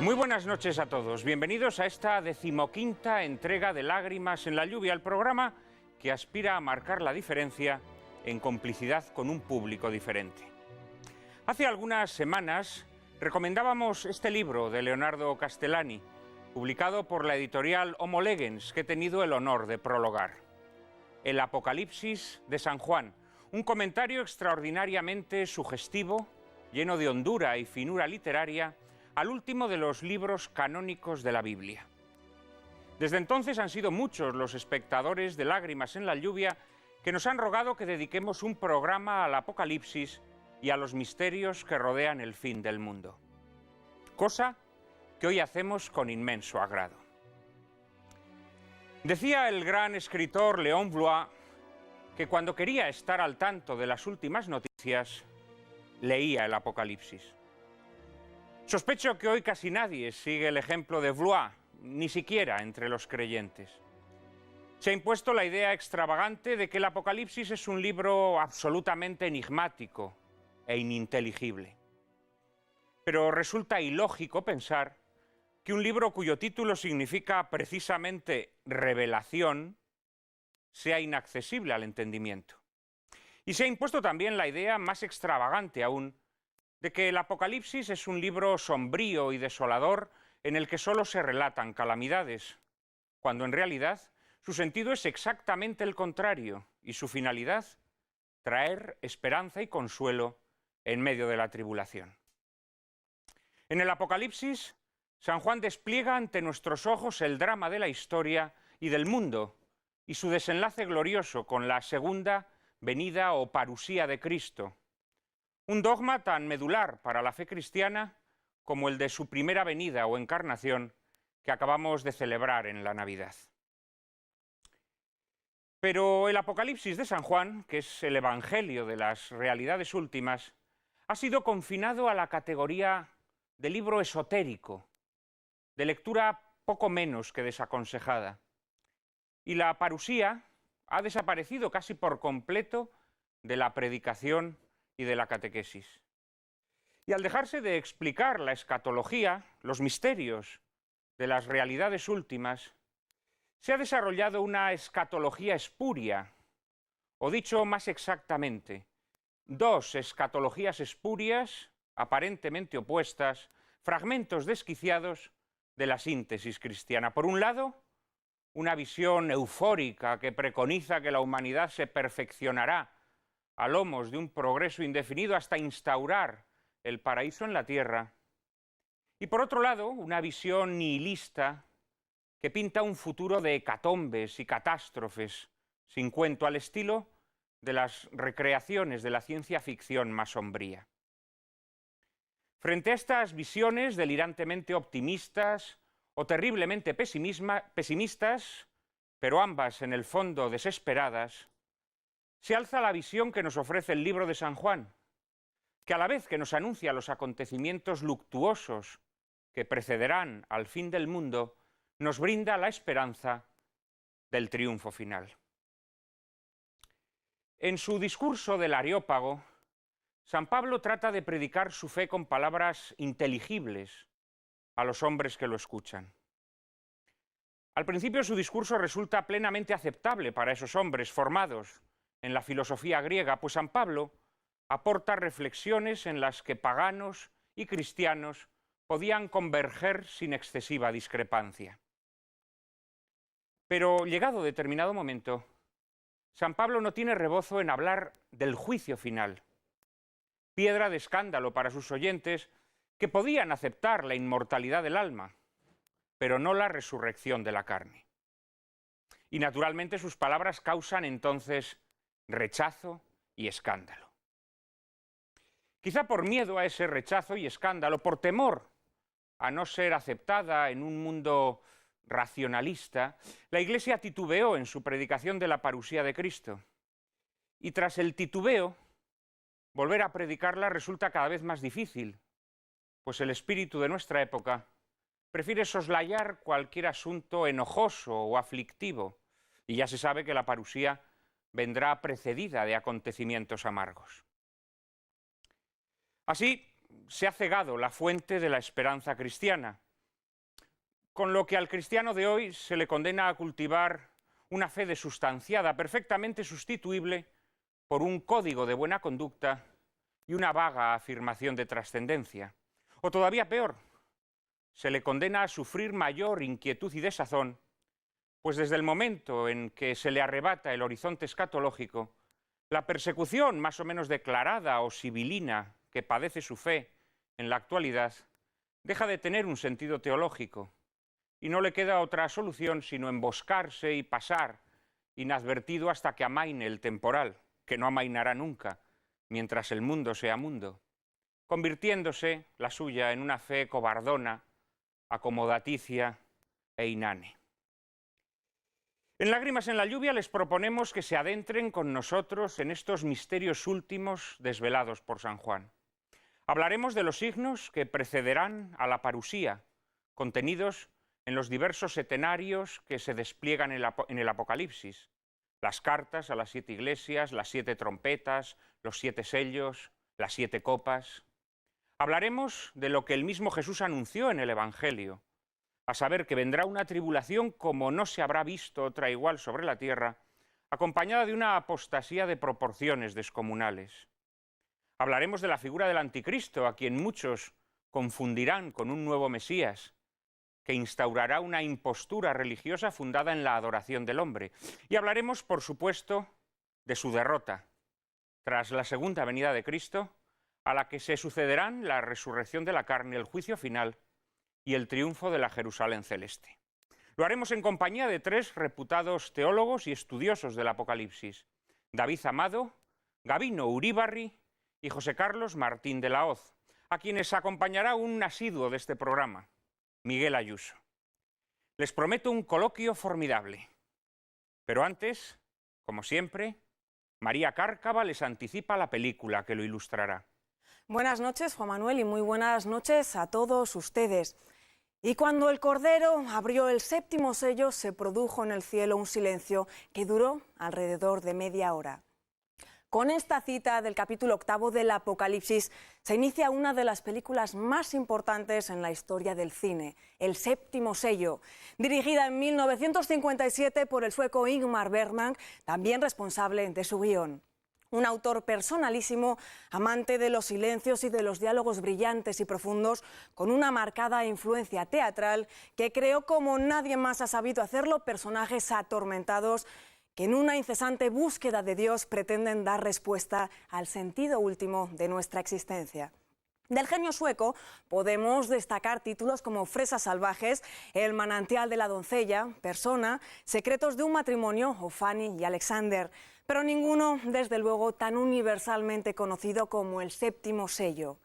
Muy buenas noches a todos. Bienvenidos a esta 15ª entrega de Lágrimas en la lluvia, el programa que aspira a marcar la diferencia en complicidad con un público diferente. Hace algunas semanas recomendábamos este libro de Leonardo Castellani, publicado por la editorial Homo Legens, que he tenido el honor de prologar. El Apocalipsis de San Juan, un comentario extraordinariamente sugestivo, lleno de hondura y finura literaria, al último de los libros canónicos de la Biblia. Desde entonces han sido muchos los espectadores de Lágrimas en la lluvia que nos han rogado que dediquemos un programa al Apocalipsis y a los misterios que rodean el fin del mundo. Cosa que hoy hacemos con inmenso agrado. Decía el gran escritor Léon Bloy que cuando quería estar al tanto de las últimas noticias, leía el Apocalipsis. Sospecho que hoy casi nadie sigue el ejemplo de Bloy, ni siquiera entre los creyentes. Se ha impuesto la idea extravagante de que el Apocalipsis es un libro absolutamente enigmático e ininteligible. Pero resulta ilógico pensar que un libro cuyo título significa precisamente revelación sea inaccesible al entendimiento. Y se ha impuesto también la idea más extravagante aún de que el Apocalipsis es un libro sombrío y desolador en el que solo se relatan calamidades, cuando en realidad su sentido es exactamente el contrario y su finalidad, traer esperanza y consuelo en medio de la tribulación. En el Apocalipsis, San Juan despliega ante nuestros ojos el drama de la historia y del mundo y su desenlace glorioso con la segunda venida o parusía de Cristo. Un dogma tan medular para la fe cristiana como el de su primera venida o encarnación que acabamos de celebrar en la Navidad. Pero el Apocalipsis de San Juan, que es el Evangelio de las realidades últimas, ha sido confinado a la categoría de libro esotérico, de lectura poco menos que desaconsejada. Y la parusía ha desaparecido casi por completo de la predicación y de la catequesis. Y al dejarse de explicar la escatología, los misterios de las realidades últimas, se ha desarrollado una escatología espuria, o dicho más exactamente, dos escatologías espurias, aparentemente opuestas, fragmentos desquiciados de la síntesis cristiana. Por un lado, una visión eufórica que preconiza que la humanidad se perfeccionará a lomos de un progreso indefinido hasta instaurar el paraíso en la tierra. Y por otro lado, una visión nihilista que pinta un futuro de hecatombes y catástrofes sin cuento, al estilo de las recreaciones de la ciencia ficción más sombría. Frente a estas visiones delirantemente optimistas o terriblemente pesimistas, pero ambas en el fondo desesperadas, se alza la visión que nos ofrece el libro de San Juan, que a la vez que nos anuncia los acontecimientos luctuosos que precederán al fin del mundo, nos brinda la esperanza del triunfo final. En su discurso del Areópago, San Pablo trata de predicar su fe con palabras inteligibles a los hombres que lo escuchan. Al principio su discurso resulta plenamente aceptable para esos hombres formados en la filosofía griega, pues San Pablo aporta reflexiones en las que paganos y cristianos podían converger sin excesiva discrepancia. Pero llegado determinado momento, San Pablo no tiene rebozo en hablar del juicio final, piedra de escándalo para sus oyentes que podían aceptar la inmortalidad del alma, pero no la resurrección de la carne. Y naturalmente sus palabras causan entonces rechazo y escándalo. Quizá por miedo a ese rechazo y escándalo, por temor a no ser aceptada en un mundo racionalista, la Iglesia titubeó en su predicación de la parusía de Cristo. Y tras el titubeo, volver a predicarla resulta cada vez más difícil, pues el espíritu de nuestra época prefiere soslayar cualquier asunto enojoso o aflictivo, y ya se sabe que la parusía vendrá precedida de acontecimientos amargos. Así se ha cegado la fuente de la esperanza cristiana, con lo que al cristiano de hoy se le condena a cultivar una fe desustanciada, perfectamente sustituible por un código de buena conducta y una vaga afirmación de trascendencia. O todavía peor, se le condena a sufrir mayor inquietud y desazón, pues desde el momento en que se le arrebata el horizonte escatológico, la persecución más o menos declarada o sibilina que padece su fe en la actualidad deja de tener un sentido teológico y no le queda otra solución sino emboscarse y pasar inadvertido hasta que amaine el temporal, que no amainará nunca, mientras el mundo sea mundo, convirtiéndose la suya en una fe cobardona, acomodaticia e inane. En Lágrimas en la lluvia les proponemos que se adentren con nosotros en estos misterios últimos desvelados por San Juan. Hablaremos de los signos que precederán a la parusía, contenidos en los diversos setenarios que se despliegan en el Apocalipsis, las cartas a las 7 iglesias, las 7 trompetas, los 7 sellos, las 7 copas. Hablaremos de lo que el mismo Jesús anunció en el Evangelio, a saber que vendrá una tribulación como no se habrá visto otra igual sobre la tierra, acompañada de una apostasía de proporciones descomunales. Hablaremos de la figura del anticristo, a quien muchos confundirán con un nuevo Mesías, que instaurará una impostura religiosa fundada en la adoración del hombre. Y hablaremos, por supuesto, de su derrota, tras la segunda venida de Cristo, a la que se sucederán la resurrección de la carne, el juicio final y el triunfo de la Jerusalén celeste. Lo haremos en compañía de 3 reputados teólogos y estudiosos del Apocalipsis: David Amado, Gabino Uríbarri y José Carlos Martín de la Hoz, a quienes acompañará un asiduo de este programa, Miguel Ayuso. Les prometo un coloquio formidable. Pero antes, como siempre, María Cárcava les anticipa la película que lo ilustrará. Buenas noches, Juan Manuel, y muy buenas noches a todos ustedes. Y cuando el Cordero abrió el 7º sello, se produjo en el cielo un silencio que duró alrededor de media hora. Con esta cita del capítulo 8 del Apocalipsis se inicia una de las películas más importantes en la historia del cine, El 7º sello, dirigida en 1957 por el sueco Ingmar Bergman, también responsable de su guión. Un autor personalísimo, amante de los silencios y de los diálogos brillantes y profundos, con una marcada influencia teatral que creó como nadie más ha sabido hacerlo personajes atormentados que en una incesante búsqueda de Dios pretenden dar respuesta al sentido último de nuestra existencia. Del genio sueco podemos destacar títulos como Fresas salvajes, El manantial de la doncella, Persona, Secretos de un matrimonio o Fanny y Alexander, pero ninguno, desde luego, tan universalmente conocido como El 7º sello.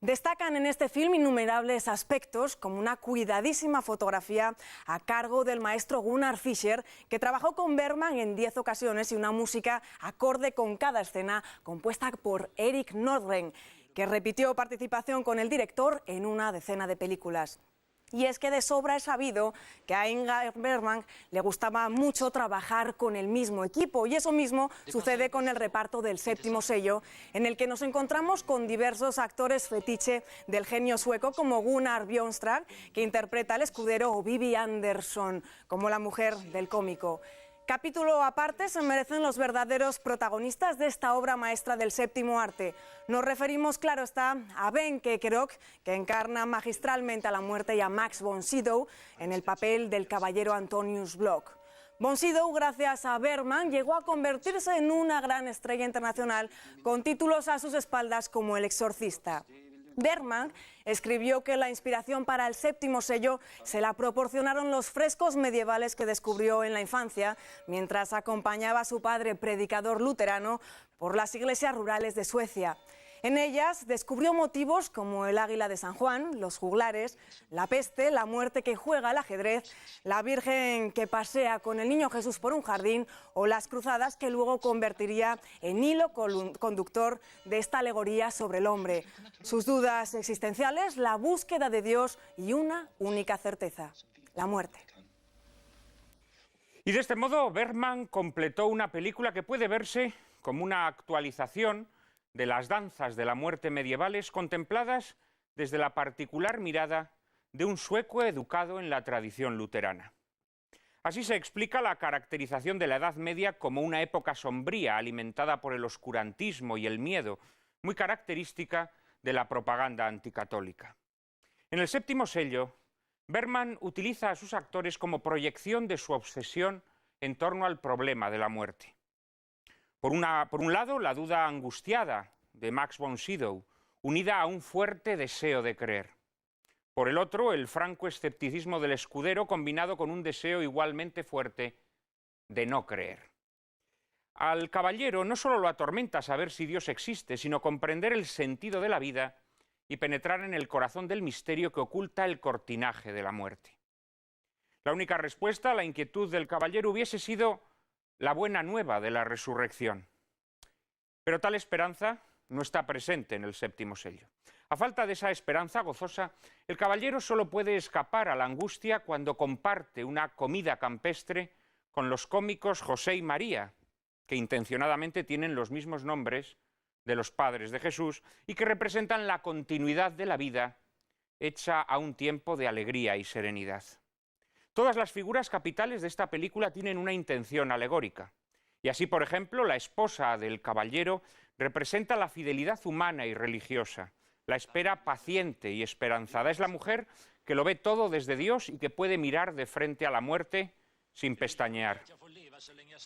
Destacan en este film innumerables aspectos, como una cuidadísima fotografía a cargo del maestro Gunnar Fischer, que trabajó con Bergman en 10 ocasiones, y una música acorde con cada escena, compuesta por Erik Nordgren, que repitió participación con el director en una decena de películas. Y es que de sobra es sabido que a Ingmar Bergman le gustaba mucho trabajar con el mismo equipo, y eso mismo sucede con el reparto del 7º sello, en el que nos encontramos con diversos actores fetiche del genio sueco, como Gunnar Björnstrand, que interpreta al escudero, o Bibi Andersson como la mujer del cómico. Capítulo aparte se merecen los verdaderos protagonistas de esta obra maestra del 7º arte. Nos referimos, claro está, a Wenche Kerok, que encarna magistralmente a la muerte, y a Max von Sydow en el papel del caballero Antonius Block. Von Sydow, gracias a Bergman, llegó a convertirse en una gran estrella internacional, con títulos a sus espaldas como El exorcista. Bergman escribió que la inspiración para el 7º sello se la proporcionaron los frescos medievales que descubrió en la infancia, mientras acompañaba a su padre, predicador luterano, por las iglesias rurales de Suecia. En ellas descubrió motivos como el águila de San Juan, los juglares, la peste, la muerte que juega al ajedrez, la Virgen que pasea con el niño Jesús por un jardín, o las cruzadas, que luego convertiría en hilo conductor de esta alegoría sobre el hombre. Sus dudas existenciales, la búsqueda de Dios y una única certeza: la muerte. Y de este modo Bergman completó una película que puede verse como una actualización de las danzas de la muerte medievales, contempladas desde la particular mirada de un sueco educado en la tradición luterana. Así se explica la caracterización de la Edad Media como una época sombría alimentada por el oscurantismo y el miedo, muy característica de la propaganda anticatólica. En el séptimo sello, Bergman utiliza a sus actores como proyección de su obsesión en torno al problema de la muerte. Por un lado, la duda angustiada de Max von Sydow, unida a un fuerte deseo de creer. Por el otro, el franco escepticismo del escudero combinado con un deseo igualmente fuerte de no creer. Al caballero no solo lo atormenta saber si Dios existe, sino comprender el sentido de la vida y penetrar en el corazón del misterio que oculta el cortinaje de la muerte. La única respuesta a la inquietud del caballero hubiese sido la buena nueva de la resurrección. Pero tal esperanza no está presente en el séptimo sello. A falta de esa esperanza gozosa, el caballero solo puede escapar a la angustia cuando comparte una comida campestre con los cómicos José y María, que intencionadamente tienen los mismos nombres de los padres de Jesús y que representan la continuidad de la vida hecha a un tiempo de alegría y serenidad. Todas las figuras capitales de esta película tienen una intención alegórica. Y así, por ejemplo, la esposa del caballero representa la fidelidad humana y religiosa, la espera paciente y esperanzada. Es la mujer que lo ve todo desde Dios y que puede mirar de frente a la muerte sin pestañear.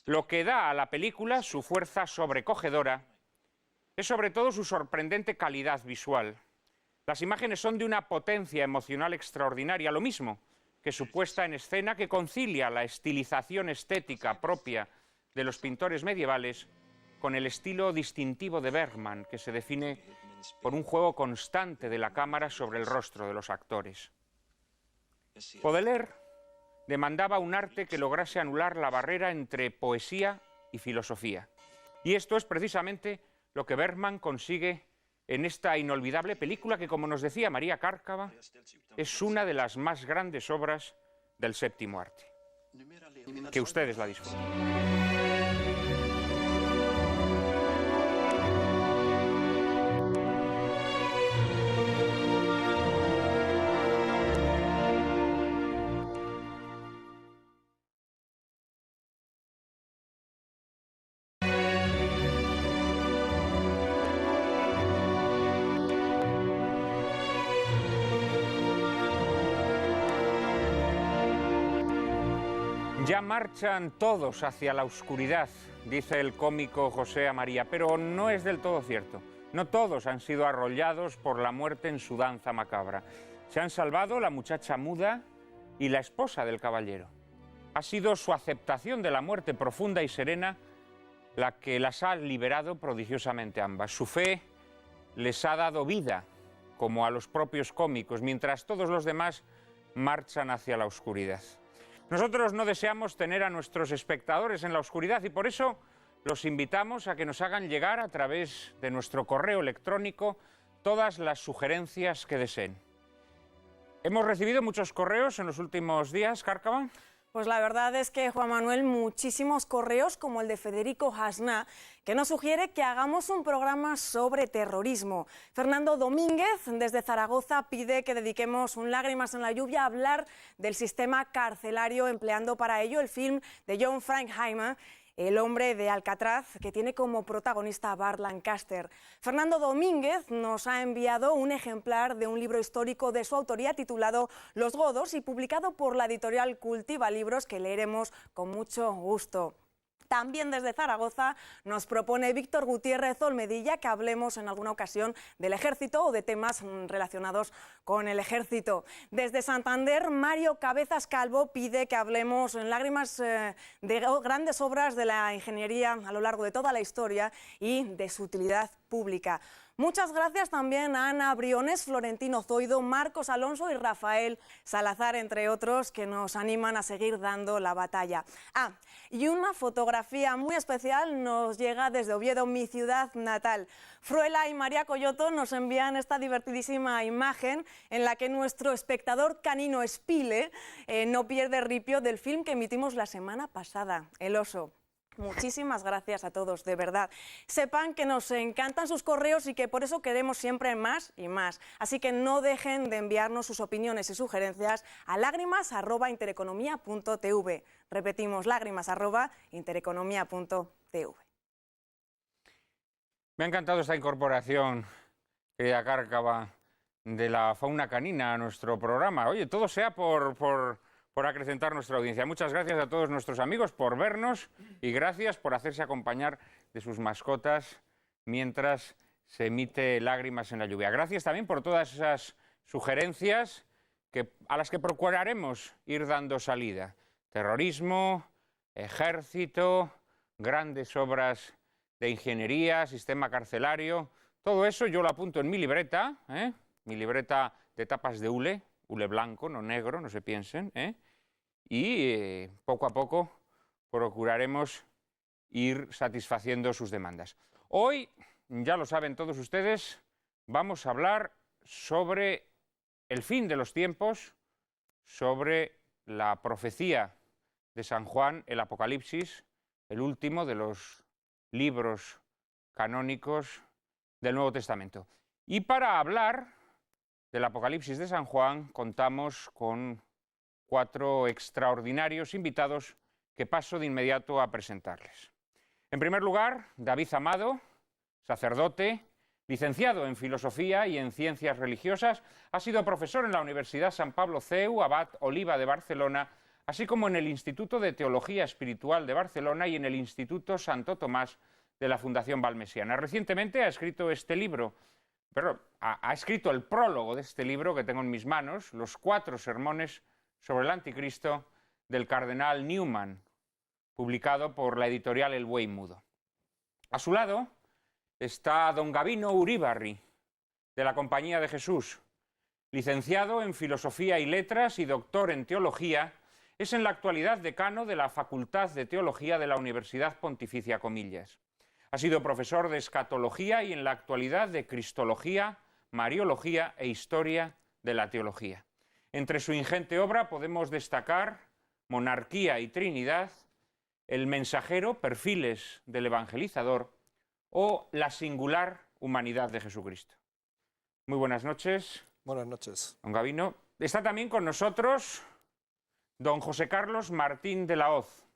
Lo que da a la película su fuerza sobrecogedora es sobre todo su sorprendente calidad visual. Las imágenes son de una potencia emocional extraordinaria, lo mismo que su puesta en escena, que concilia la estilización estética propia de los pintores medievales con el estilo distintivo de Bergman, que se define por un juego constante de la cámara sobre el rostro de los actores. Baudelaire demandaba un arte que lograse anular la barrera entre poesía y filosofía. Y esto es precisamente lo que Bergman consigue en esta inolvidable película que, como nos decía María Cárcava, es una de las más grandes obras del séptimo arte. Que ustedes la disfruten. Ya marchan todos hacia la oscuridad, dice el cómico José A. María, pero no es del todo cierto. No todos han sido arrollados por la muerte en su danza macabra. Se han salvado la muchacha muda y la esposa del caballero. Ha sido su aceptación de la muerte profunda y serena la que las ha liberado prodigiosamente ambas. Su fe les ha dado vida, como a los propios cómicos, mientras todos los demás marchan hacia la oscuridad. Nosotros no deseamos tener a nuestros espectadores en la oscuridad y por eso los invitamos a que nos hagan llegar a través de nuestro correo electrónico todas las sugerencias que deseen. Hemos recibido muchos correos en los últimos días, Cárcava. Pues la verdad es que, Juan Manuel, muchísimos correos, como el de Federico Hasna, que nos sugiere que hagamos un programa sobre terrorismo. Fernando Domínguez, desde Zaragoza, pide que dediquemos un Lágrimas en la lluvia a hablar del sistema carcelario, empleando para ello el film de John Frankenheimer, El hombre de Alcatraz, que tiene como protagonista a Burt Lancaster. Fernando Domínguez nos ha enviado un ejemplar de un libro histórico de su autoría titulado Los Godos y publicado por la editorial Cultiva Libros, que leeremos con mucho gusto. También desde Zaragoza nos propone Víctor Gutiérrez Olmedilla que hablemos en alguna ocasión del ejército o de temas relacionados con el ejército. Desde Santander, Mario Cabezas Calvo pide que hablemos en Lágrimas de grandes obras de la ingeniería a lo largo de toda la historia y de su utilidad pública. Muchas gracias también a Ana Briones, Florentino Zoido, Marcos Alonso y Rafael Salazar, entre otros, que nos animan a seguir dando la batalla. Y una fotografía muy especial nos llega desde Oviedo, mi ciudad natal. Fruela y María Coyoto nos envían esta divertidísima imagen en la que nuestro espectador canino Spile no pierde ripio del film que emitimos la semana pasada, El oso. Muchísimas gracias a todos, de verdad. Sepan que nos encantan sus correos y que por eso queremos siempre más y más. Así que no dejen de enviarnos sus opiniones y sugerencias a lágrimas@intereconomía.tv. Repetimos, lágrimas@intereconomía.tv. Me ha encantado esta incorporación, querida Cárcava, de la fauna canina a nuestro programa. Oye, todo sea por acrecentar nuestra audiencia. Muchas gracias a todos nuestros amigos por vernos y gracias por hacerse acompañar de sus mascotas mientras se emite Lágrimas en la lluvia. Gracias también por todas esas sugerencias a las que procuraremos ir dando salida. Terrorismo, ejército, grandes obras de ingeniería, sistema carcelario. Todo eso yo lo apunto en mi libreta de tapas de hule blanco, no negro, no se piensen, y poco a poco procuraremos ir satisfaciendo sus demandas. Hoy, ya lo saben todos ustedes, vamos a hablar sobre el fin de los tiempos, sobre la profecía de San Juan, el Apocalipsis, el último de los libros canónicos del Nuevo Testamento. Y para hablar del Apocalipsis de San Juan contamos con 4 extraordinarios invitados que paso de inmediato a presentarles. En primer lugar, David Amado, sacerdote, licenciado en Filosofía y en Ciencias Religiosas, ha sido profesor en la Universidad San Pablo CEU, Abad Oliva de Barcelona, así como en el Instituto de Teología Espiritual de Barcelona y en el Instituto Santo Tomás de la Fundación Valmesiana. Recientemente ha escrito ha escrito el prólogo de este libro que tengo en mis manos, Los 4 sermones sobre el Anticristo, del cardenal Newman, publicado por la editorial El Buey Mudo. A su lado está don Gabino Uribarri, de la Compañía de Jesús, licenciado en Filosofía y Letras y doctor en Teología. Es en la actualidad decano de la Facultad de Teología de la Universidad Pontificia Comillas. Ha sido profesor de Escatología y en la actualidad de Cristología, Mariología e Historia de la Teología. Entre su ingente obra podemos destacar Monarquía y Trinidad, El mensajero, Perfiles del Evangelizador o La singular humanidad de Jesucristo. Muy buenas noches. Buenas noches. Don Gabino. Está también con nosotros don José Carlos Martín de la Hoz,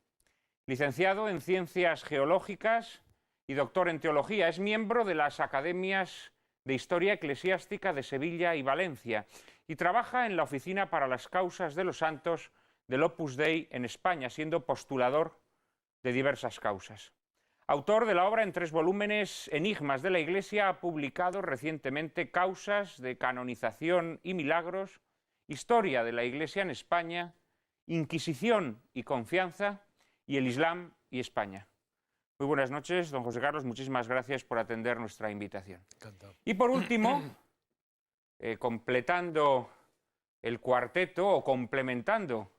licenciado en Ciencias Geológicas y doctor en Teología. Es miembro de las Academias de Historia Eclesiástica de Sevilla y Valencia y trabaja en la Oficina para las Causas de los Santos del Opus Dei en España, siendo postulador de diversas causas. Autor de la obra en 3 volúmenes Enigmas de la Iglesia, ha publicado recientemente Causas de Canonización y Milagros, Historia de la Iglesia en España, Inquisición y Confianza y el Islam y España. Muy buenas noches, don José Carlos, muchísimas gracias por atender nuestra invitación. Encantado. Y por último, completando el cuarteto o complementando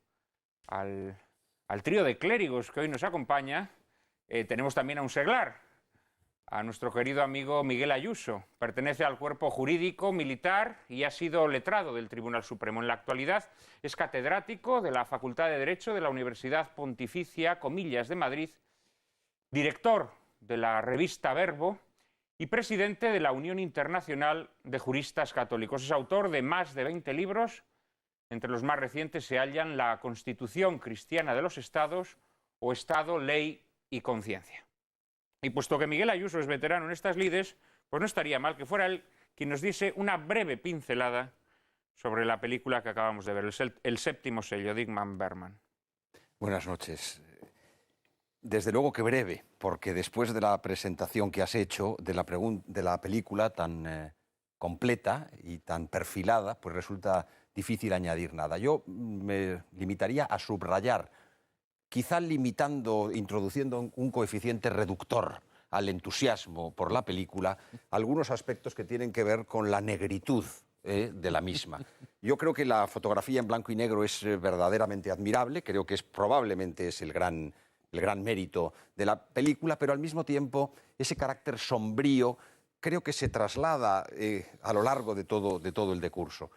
al trío de clérigos que hoy nos acompaña, tenemos también a un seglar, a nuestro querido amigo Miguel Ayuso. Pertenece al cuerpo jurídico militar y ha sido letrado del Tribunal Supremo. En la actualidad es catedrático de la Facultad de Derecho de la Universidad Pontificia Comillas de Madrid, director de la revista Verbo y presidente de la Unión Internacional de Juristas Católicos. Es autor de más de 20 libros. Entre los más recientes se hallan La Constitución Cristiana de los Estados o Estado, Ley y Conciencia. Y puesto que Miguel Ayuso es veterano en estas lides, pues no estaría mal que fuera él quien nos diese una breve pincelada sobre la película que acabamos de ver, El séptimo sello, de Ingmar Bergman. Buenas noches. Desde luego que breve, porque después de la presentación que has hecho de la película tan completa y tan perfilada, pues resulta difícil añadir nada. Yo me limitaría a subrayar, quizá introduciendo un coeficiente reductor al entusiasmo por la película, algunos aspectos que tienen que ver con la negritud de la misma. Yo creo que la fotografía en blanco y negro es verdaderamente admirable, creo que probablemente es el gran mérito de la película, pero al mismo tiempo ese carácter sombrío creo que se traslada a lo largo de todo el decurso.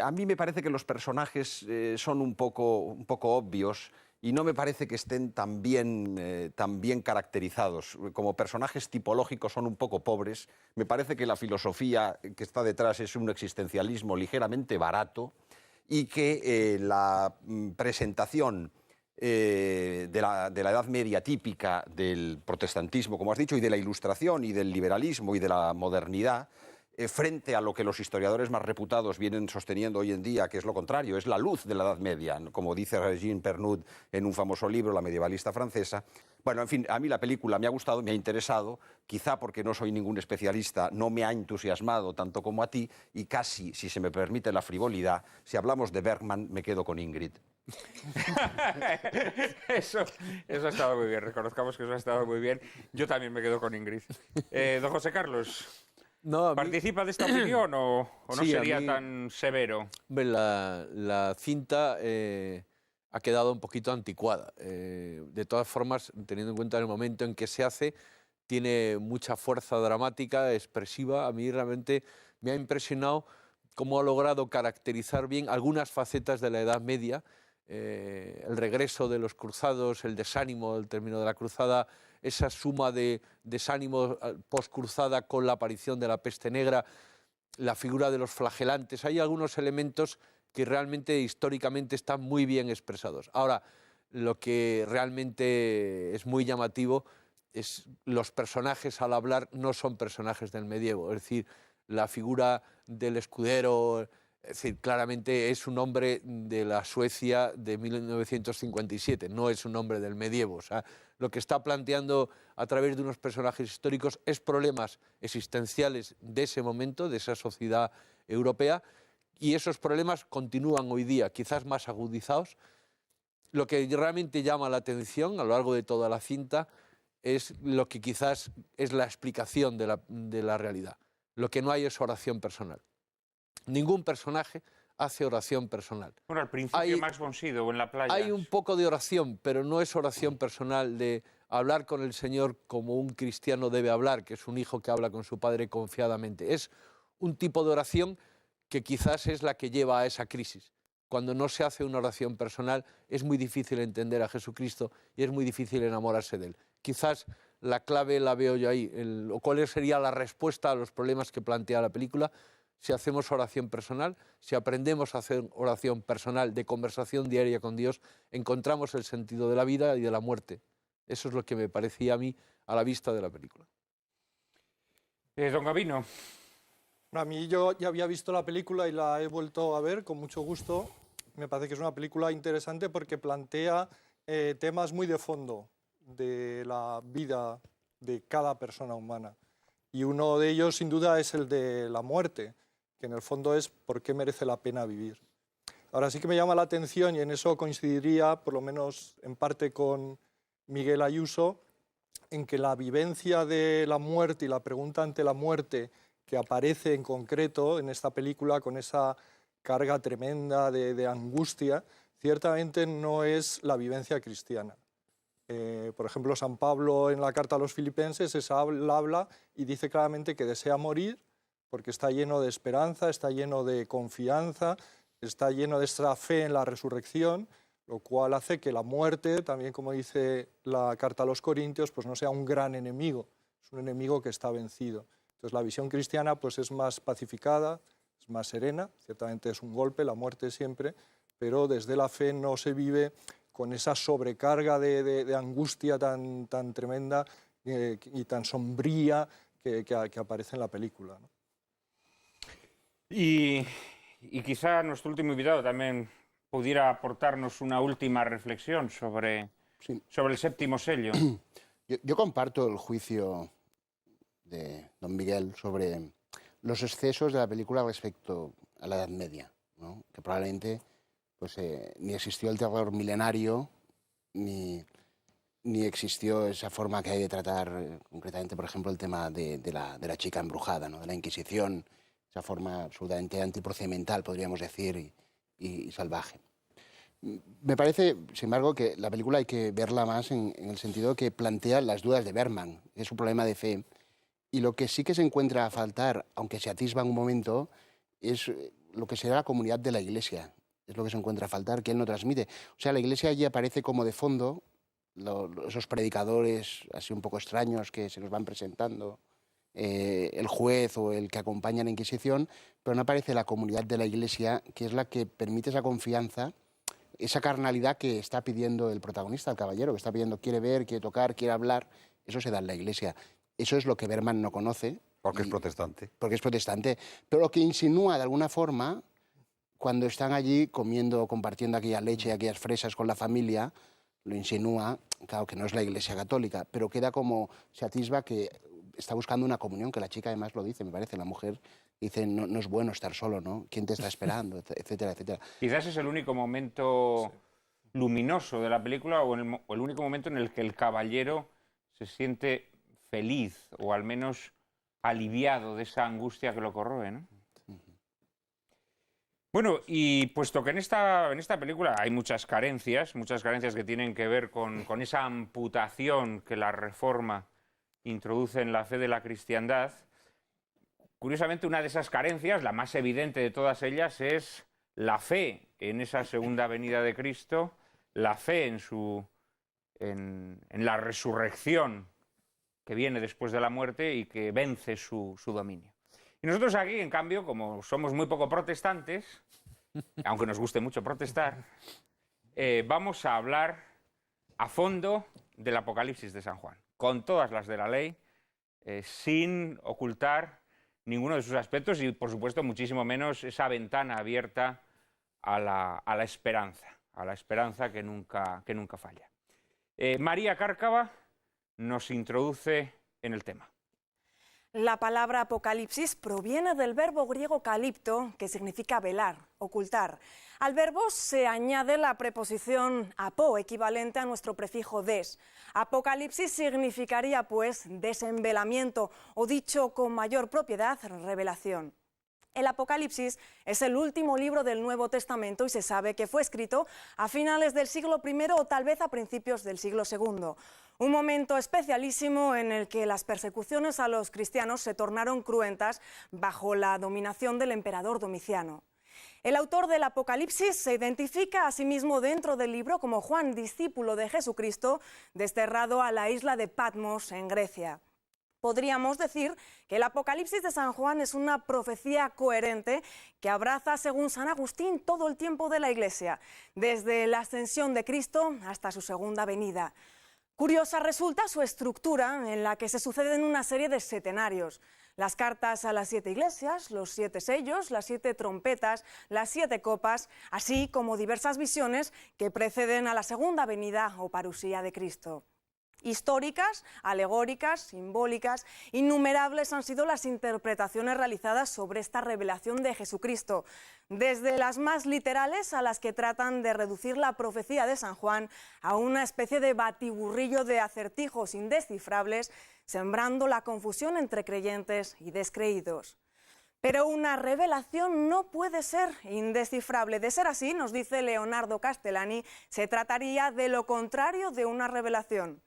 A mí me parece que los personajes son un poco obvios y no me parece que estén tan bien caracterizados. Como personajes tipológicos son un poco pobres. Me parece que la filosofía que está detrás es un existencialismo ligeramente barato y que la presentación de la Edad Media típica del protestantismo, como has dicho, y de la Ilustración y del liberalismo y de la modernidad, frente a lo que los historiadores más reputados vienen sosteniendo hoy en día, que es lo contrario, es la luz de la Edad Media, como dice Régine Pernoud en un famoso libro, La medievalista francesa. Bueno, en fin, a mí la película me ha gustado, me ha interesado, quizá porque no soy ningún especialista, no me ha entusiasmado tanto como a ti, y casi, si se me permite la frivolidad, si hablamos de Bergman, me quedo con Ingrid. Eso ha estado muy bien, reconozcamos que eso ha estado muy bien. Yo también me quedo con Ingrid. Don José Carlos, No, ¿participa de esta opinión o no Sí, a sería mí- tan severo? hombre, la cinta ha quedado un poquito anticuada. De todas formas, teniendo en cuenta el momento en que se hace, tiene mucha fuerza dramática, expresiva. A mí realmente me ha impresionado cómo ha logrado caracterizar bien algunas facetas de la Edad Media. El regreso de los cruzados, el desánimo, el término de la cruzada, esa suma de desánimo post-cruzada con la aparición de la peste negra, la figura de los flagelantes. Hay algunos elementos que realmente históricamente están muy bien expresados. Ahora, lo que realmente es muy llamativo es los personajes al hablar no son personajes del medievo, es decir, la figura del escudero, es decir, claramente es un hombre de la Suecia de 1957, no es un hombre del medievo. O sea, lo que está planteando a través de unos personajes históricos es problemas existenciales de ese momento, de esa sociedad europea, y esos problemas continúan hoy día, quizás más agudizados. Lo que realmente llama la atención a lo largo de toda la cinta es lo que quizás es la explicación de la realidad. Lo que no hay es oración personal. Ningún personaje hace oración personal. Bueno, al principio Hay- Max von Sydow en la playa. Hay un poco de oración, pero no es oración personal de hablar con el Señor como un cristiano debe hablar, que es un hijo que habla con su padre confiadamente. Es un tipo de oración que quizás es la que lleva a esa crisis. Cuando no se hace una oración personal es muy difícil entender a Jesucristo y es muy difícil enamorarse de él. Quizás la clave la veo yo ahí, o cuál sería la respuesta a los problemas que plantea la película. Si hacemos oración personal, si aprendemos a hacer oración personal de conversación diaria con Dios, encontramos el sentido de la vida y de la muerte. Eso es lo que me parecía a mí a la vista de la película. Don Gabino, A mí yo ya había visto la película y la he vuelto a ver con mucho gusto. Me parece que es una película interesante porque plantea temas muy de fondo de la vida de cada persona humana. Y uno de ellos, sin duda, es el de la muerte, que en el fondo es por qué merece la pena vivir. Ahora sí que me llama la atención, y en eso coincidiría, por lo menos en parte, con Miguel Ayuso, en que la vivencia de la muerte y la pregunta ante la muerte que aparece en concreto en esta película con esa carga tremenda de angustia, ciertamente no es la vivencia cristiana. Por ejemplo, San Pablo en la carta a los filipenses habla y dice claramente que desea morir porque está lleno de esperanza, está lleno de confianza, está lleno de esta fe en la resurrección, lo cual hace que la muerte, también como dice la carta a los Corintios, pues no sea un gran enemigo, es un enemigo que está vencido. Entonces la visión cristiana pues es más pacificada, es más serena, ciertamente es un golpe, la muerte siempre, pero desde la fe no se vive con esa sobrecarga de angustia tan tremenda y tan sombría que aparece en la película, ¿no? y quizá nuestro último invitado también pudiera aportarnos una última reflexión sobre el séptimo sello. Yo comparto el juicio de don Miguel sobre los excesos de la película respecto a la Edad Media, ¿no? Que probablemente pues, ni existió el terror milenario, ni existió esa forma que hay de tratar concretamente, por ejemplo, el tema de la chica embrujada, ¿no? De la Inquisición, esa forma absolutamente antiprocedimental, podríamos decir, y salvaje. Me parece, sin embargo, que la película hay que verla más en el sentido que plantea las dudas de Bergman, que es un problema de fe. Y lo que sí que se encuentra a faltar, aunque se atisba en un momento, es lo que será la comunidad de la Iglesia. es lo que se encuentra a faltar, que él no transmite. O sea, la Iglesia allí aparece como de fondo, esos predicadores así un poco extraños que se nos van presentando, el juez o el que acompaña a la Inquisición, pero no aparece la comunidad de la Iglesia, que es la que permite esa confianza, esa carnalidad que está pidiendo el protagonista, el caballero, que está pidiendo, quiere ver, quiere tocar, quiere hablar. Eso se da en la Iglesia. Eso es lo que Berman no conoce. Porque es protestante. Porque es protestante. Pero lo que insinúa de alguna forma, cuando están allí comiendo, compartiendo aquella leche y aquellas fresas con la familia, lo insinúa, claro que no es la Iglesia católica, pero queda como, se atisba que está buscando una comunión, que la chica además lo dice, me parece, la mujer dice, no, no es bueno estar solo, ¿no? ¿Quién te está esperando? Etcétera, etcétera. Quizás es el único momento luminoso de la película o el único momento en el que el caballero se siente feliz o al menos aliviado de esa angustia que lo corroe, ¿no? Bueno, y puesto que en esta película hay muchas carencias que tienen que ver con esa amputación que la Reforma introduce en la fe de la cristiandad, curiosamente una de esas carencias, la más evidente de todas ellas, es la fe en esa segunda venida de Cristo, la fe en la resurrección que viene después de la muerte y que vence su dominio. Y nosotros aquí, en cambio, como somos muy poco protestantes, aunque nos guste mucho protestar, vamos a hablar a fondo del Apocalipsis de San Juan, con todas las de la ley, sin ocultar ninguno de sus aspectos y, por supuesto, muchísimo menos esa ventana abierta a la esperanza que nunca falla. María Cárcava nos introduce en el tema. La palabra apocalipsis proviene del verbo griego kalipto, que significa velar, ocultar. Al verbo se añade la preposición apo, equivalente a nuestro prefijo des. Apocalipsis significaría, pues, desenvelamiento, o dicho con mayor propiedad, revelación. El Apocalipsis es el último libro del Nuevo Testamento y se sabe que fue escrito a finales del siglo I o tal vez a principios del siglo II. Un momento especialísimo en el que las persecuciones a los cristianos se tornaron cruentas bajo la dominación del emperador Domiciano. El autor del Apocalipsis se identifica a sí mismo dentro del libro como Juan, discípulo de Jesucristo, desterrado a la isla de Patmos, en Grecia. Podríamos decir que el Apocalipsis de San Juan es una profecía coherente que abraza, según San Agustín, todo el tiempo de la Iglesia, desde la ascensión de Cristo hasta su segunda venida. Curiosa resulta su estructura, en la que se suceden una serie de setenarios. Las cartas a las 7 iglesias, los 7 sellos, las 7 trompetas, las 7 copas, así como diversas visiones que preceden a la segunda venida o parusía de Cristo. Históricas, alegóricas, simbólicas, innumerables han sido las interpretaciones realizadas sobre esta revelación de Jesucristo, desde las más literales a las que tratan de reducir la profecía de San Juan a una especie de batiburrillo de acertijos indescifrables, sembrando la confusión entre creyentes y descreídos. Pero una revelación no puede ser indescifrable. De ser así, nos dice Leonardo Castellani, se trataría de lo contrario de una revelación.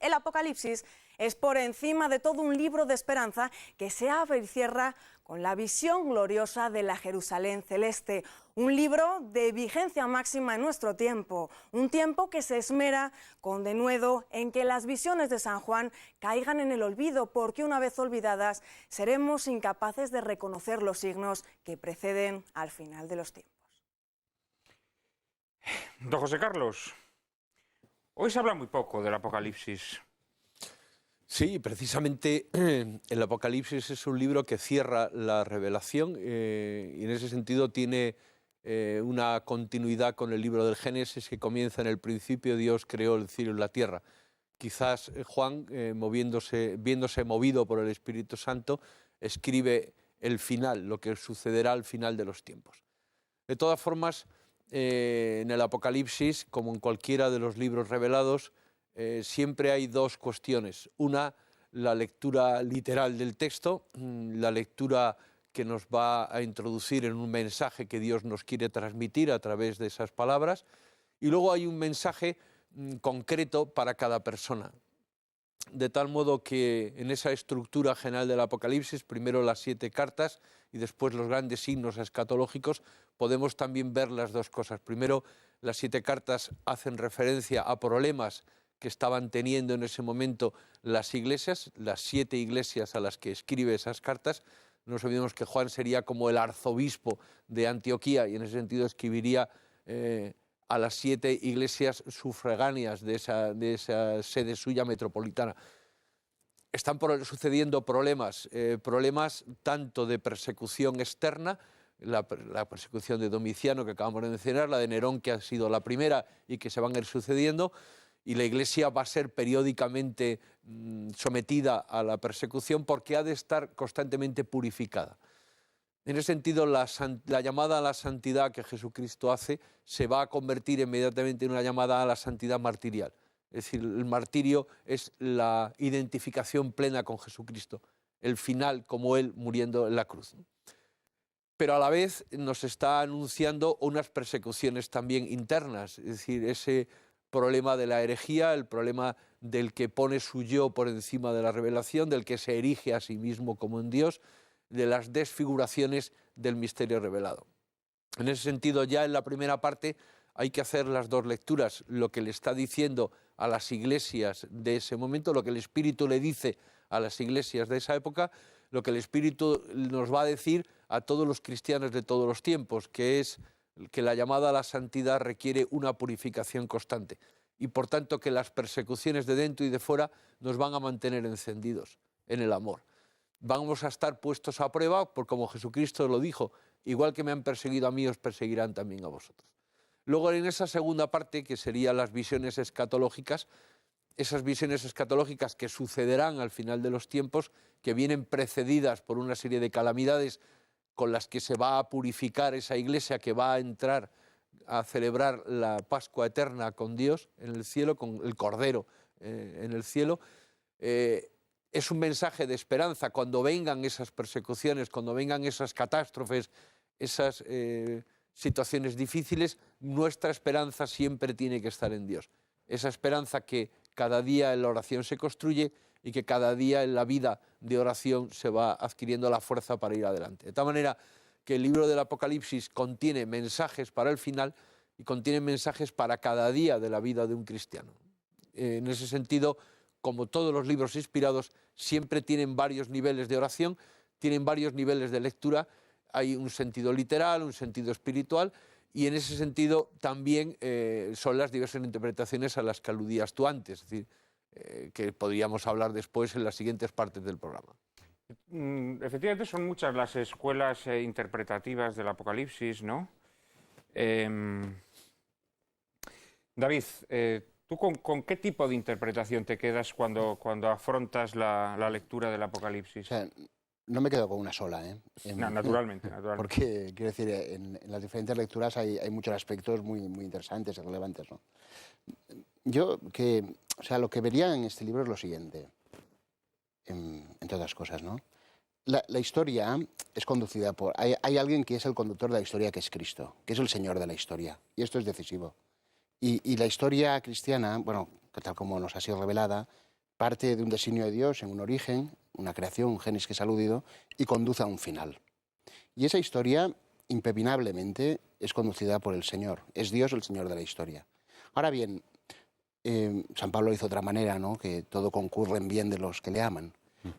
El Apocalipsis es por encima de todo un libro de esperanza que se abre y cierra con la visión gloriosa de la Jerusalén celeste, un libro de vigencia máxima en nuestro tiempo, un tiempo que se esmera con denuedo en que las visiones de San Juan caigan en el olvido, porque una vez olvidadas seremos incapaces de reconocer los signos que preceden al final de los tiempos. Don José Carlos, hoy se habla muy poco del Apocalipsis. Sí, precisamente el Apocalipsis es un libro que cierra la revelación y en ese sentido tiene una continuidad con el libro del Génesis, que comienza en el principio: Dios creó el cielo y la tierra. Quizás Juan, viéndose movido por el Espíritu Santo, escribe el final, lo que sucederá al final de los tiempos. De todas formas, en el Apocalipsis, como en cualquiera de los libros revelados, siempre hay dos cuestiones. Una, la lectura literal del texto, la lectura que nos va a introducir en un mensaje que Dios nos quiere transmitir a través de esas palabras, y luego hay un mensaje concreto para cada persona. de tal modo que en esa estructura general del Apocalipsis, primero las 7 cartas y después los grandes signos escatológicos, podemos también ver las dos cosas. Primero, las 7 cartas hacen referencia a problemas que estaban teniendo en ese momento las iglesias, las 7 iglesias a las que escribe esas cartas. No nos olvidemos que Juan sería como el arzobispo de Antioquía y en ese sentido escribiría a las 7 iglesias sufragáneas de esa sede suya metropolitana. Están sucediendo problemas tanto de persecución externa, la persecución de Domiciano que acabamos de mencionar, la de Nerón que ha sido la primera y que se van a ir sucediendo, y la Iglesia va a ser periódicamente sometida a la persecución porque ha de estar constantemente purificada. En ese sentido, la llamada a la santidad que Jesucristo hace se va a convertir inmediatamente en una llamada a la santidad martirial. Es decir, el martirio es la identificación plena con Jesucristo, el final como Él muriendo en la cruz. Pero a la vez nos está anunciando unas persecuciones también internas, es decir, ese problema de la herejía, el problema del que pone su yo por encima de la revelación, del que se erige a sí mismo como en Dios, de las desfiguraciones del misterio revelado. En ese sentido, ya en la primera parte hay que hacer las dos lecturas, lo que le está diciendo a las iglesias de ese momento, lo que el Espíritu le dice a las iglesias de esa época, lo que el Espíritu nos va a decir a todos los cristianos de todos los tiempos, que es que la llamada a la santidad requiere una purificación constante y por tanto que las persecuciones de dentro y de fuera nos van a mantener encendidos en el amor. Vamos a estar puestos a prueba, por como Jesucristo lo dijo, igual que me han perseguido a mí, os perseguirán también a vosotros. Luego en esa segunda parte, que serían las visiones escatológicas, esas visiones escatológicas que sucederán al final de los tiempos, que vienen precedidas por una serie de calamidades con las que se va a purificar esa iglesia que va a entrar a celebrar la Pascua eterna con Dios en el cielo, con el Cordero en el cielo. Es un mensaje de esperanza. Cuando vengan esas persecuciones, cuando vengan esas catástrofes, esas situaciones difíciles, nuestra esperanza siempre tiene que estar en Dios. Esa esperanza que cada día en la oración se construye y que cada día en la vida de oración se va adquiriendo la fuerza para ir adelante. De tal manera que el libro del Apocalipsis contiene mensajes para el final y contiene mensajes para cada día de la vida de un cristiano. En ese sentido, como todos los libros inspirados, siempre tienen varios niveles de oración, tienen varios niveles de lectura, hay un sentido literal, un sentido espiritual, y en ese sentido también son las diversas interpretaciones a las que aludías tú antes, es decir, que podríamos hablar después en las siguientes partes del programa. Efectivamente, son muchas las escuelas interpretativas del Apocalipsis, ¿no? David, ¿tú con qué tipo de interpretación te quedas cuando afrontas la lectura del Apocalipsis? O sea, no me quedo con una sola, ¿eh? No, naturalmente. Porque, quiero decir, en las diferentes lecturas hay muchos aspectos muy interesantes y relevantes, ¿no? Yo, lo que vería en este libro es lo siguiente, entre otras cosas, ¿no? La historia es conducida por... Hay alguien que es el conductor de la historia, que es Cristo, que es el Señor de la historia, y esto es decisivo. Y la historia cristiana, bueno, tal como nos ha sido revelada, parte de un designio de Dios en un origen, una creación, un génesis que es aludido, y conduce a un final. Y esa historia, impepinablemente, es conducida por el Señor. Es Dios el Señor de la historia. Ahora bien, San Pablo hizo otra manera, ¿no? Que todo concurre en bien de los que le aman.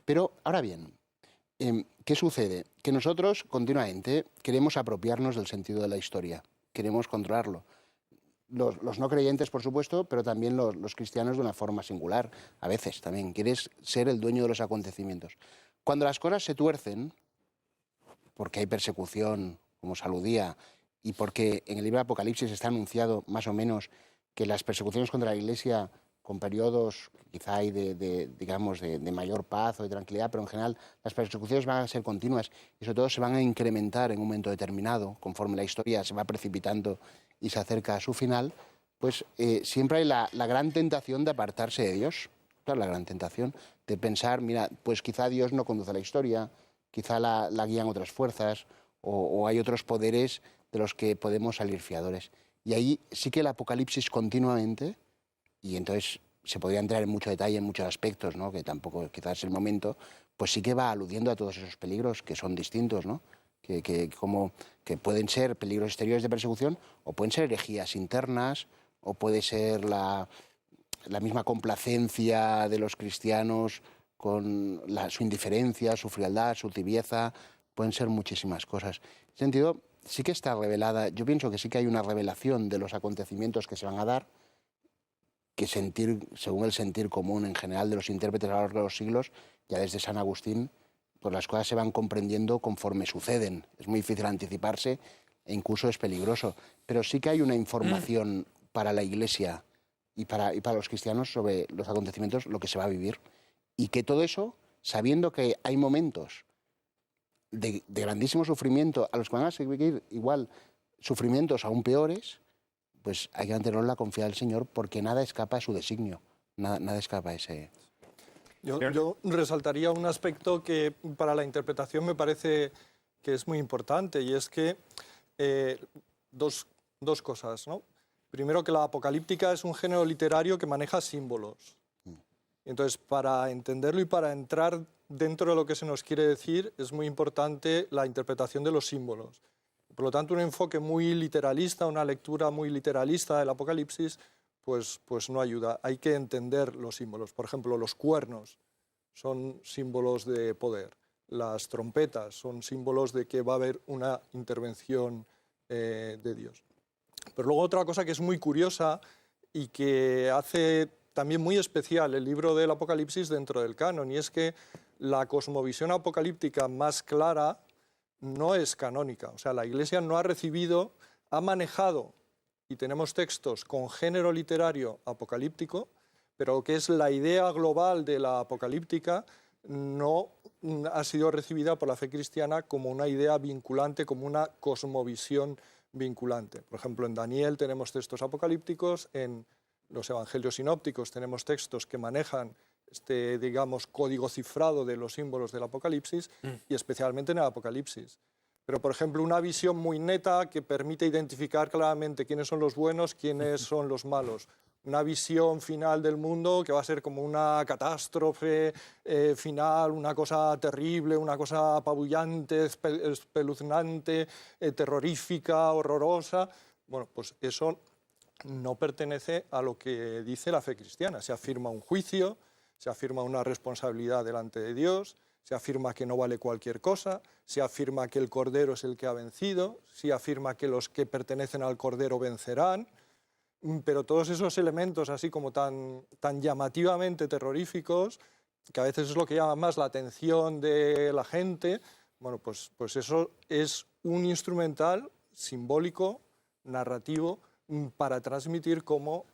Pero, ahora bien, ¿qué sucede? Que nosotros continuamente queremos apropiarnos del sentido de la historia, queremos controlarlo. Los no creyentes, por supuesto, pero también los cristianos de una forma singular. A veces también quieres ser el dueño de los acontecimientos. Cuando las cosas se tuercen, porque hay persecución, como se aludía, y porque en el libro de Apocalipsis está anunciado más o menos que las persecuciones contra la Iglesia, con periodos quizá hay de mayor paz o de tranquilidad, pero en general las persecuciones van a ser continuas y sobre todo se van a incrementar en un momento determinado, conforme la historia se va precipitando y se acerca a su final, pues siempre hay la gran tentación de apartarse de Dios. Claro, la gran tentación de pensar, mira, pues quizá Dios no conduce la historia, quizá la guían otras fuerzas o hay otros poderes de los que podemos salir fiadores. Y ahí sí que el Apocalipsis continuamente, y entonces se podría entrar en mucho detalle en muchos aspectos, ¿no? Que tampoco quizás es el momento, pues sí que va aludiendo a todos esos peligros que son distintos, ¿no? Que pueden ser peligros exteriores de persecución o pueden ser herejías internas o puede ser la misma complacencia de los cristianos con su indiferencia, su frialdad, su tibieza, pueden ser muchísimas cosas. En ese sentido, sí que está revelada, yo pienso que sí que hay una revelación de los acontecimientos que se van a dar, que según el sentir común en general de los intérpretes a lo largo de los siglos, ya desde San Agustín, pues las cosas se van comprendiendo conforme suceden. Es muy difícil anticiparse e incluso es peligroso. Pero sí que hay una información para la Iglesia y para los cristianos sobre los acontecimientos, lo que se va a vivir. Y que todo eso, sabiendo que hay momentos de grandísimo sufrimiento, a los que van a seguir igual sufrimientos aún peores, pues hay que mantener la confianza del Señor porque nada escapa a su designio, nada escapa a ese... Yo resaltaría un aspecto que para la interpretación me parece que es muy importante, y es que dos cosas, ¿no? Primero, que la apocalíptica es un género literario que maneja símbolos. Entonces, para entenderlo y para entrar dentro de lo que se nos quiere decir, es muy importante la interpretación de los símbolos. Por lo tanto, un enfoque muy literalista, una lectura muy literalista del Apocalipsis, pues no ayuda. Hay que entender los símbolos. Por ejemplo, los cuernos son símbolos de poder. Las trompetas son símbolos de que va a haber una intervención de Dios. Pero luego otra cosa que es muy curiosa y que hace también muy especial el libro del Apocalipsis dentro del canon, y es que la cosmovisión apocalíptica más clara no es canónica. O sea, la Iglesia no ha recibido, ha manejado, y tenemos textos con género literario apocalíptico, pero lo que es la idea global de la apocalíptica no ha sido recibida por la fe cristiana como una idea vinculante, como una cosmovisión vinculante. Por ejemplo, en Daniel tenemos textos apocalípticos, en los evangelios sinópticos tenemos textos que manejan este, digamos, código cifrado de los símbolos del Apocalipsis, y especialmente en el Apocalipsis. Pero, por ejemplo, una visión muy neta que permite identificar claramente quiénes son los buenos, quiénes son los malos. Una visión final del mundo que va a ser como una catástrofe final, una cosa terrible, una cosa apabullante, espeluznante, terrorífica, horrorosa. Bueno, pues eso no pertenece a lo que dice la fe cristiana. Se afirma un juicio, se afirma una responsabilidad delante de Dios, se afirma que no vale cualquier cosa, se afirma que el Cordero es el que ha vencido, se afirma que los que pertenecen al Cordero vencerán, pero todos esos elementos así como tan llamativamente terroríficos, que a veces es lo que llama más la atención de la gente, bueno, pues eso es un instrumental simbólico, narrativo, para transmitir como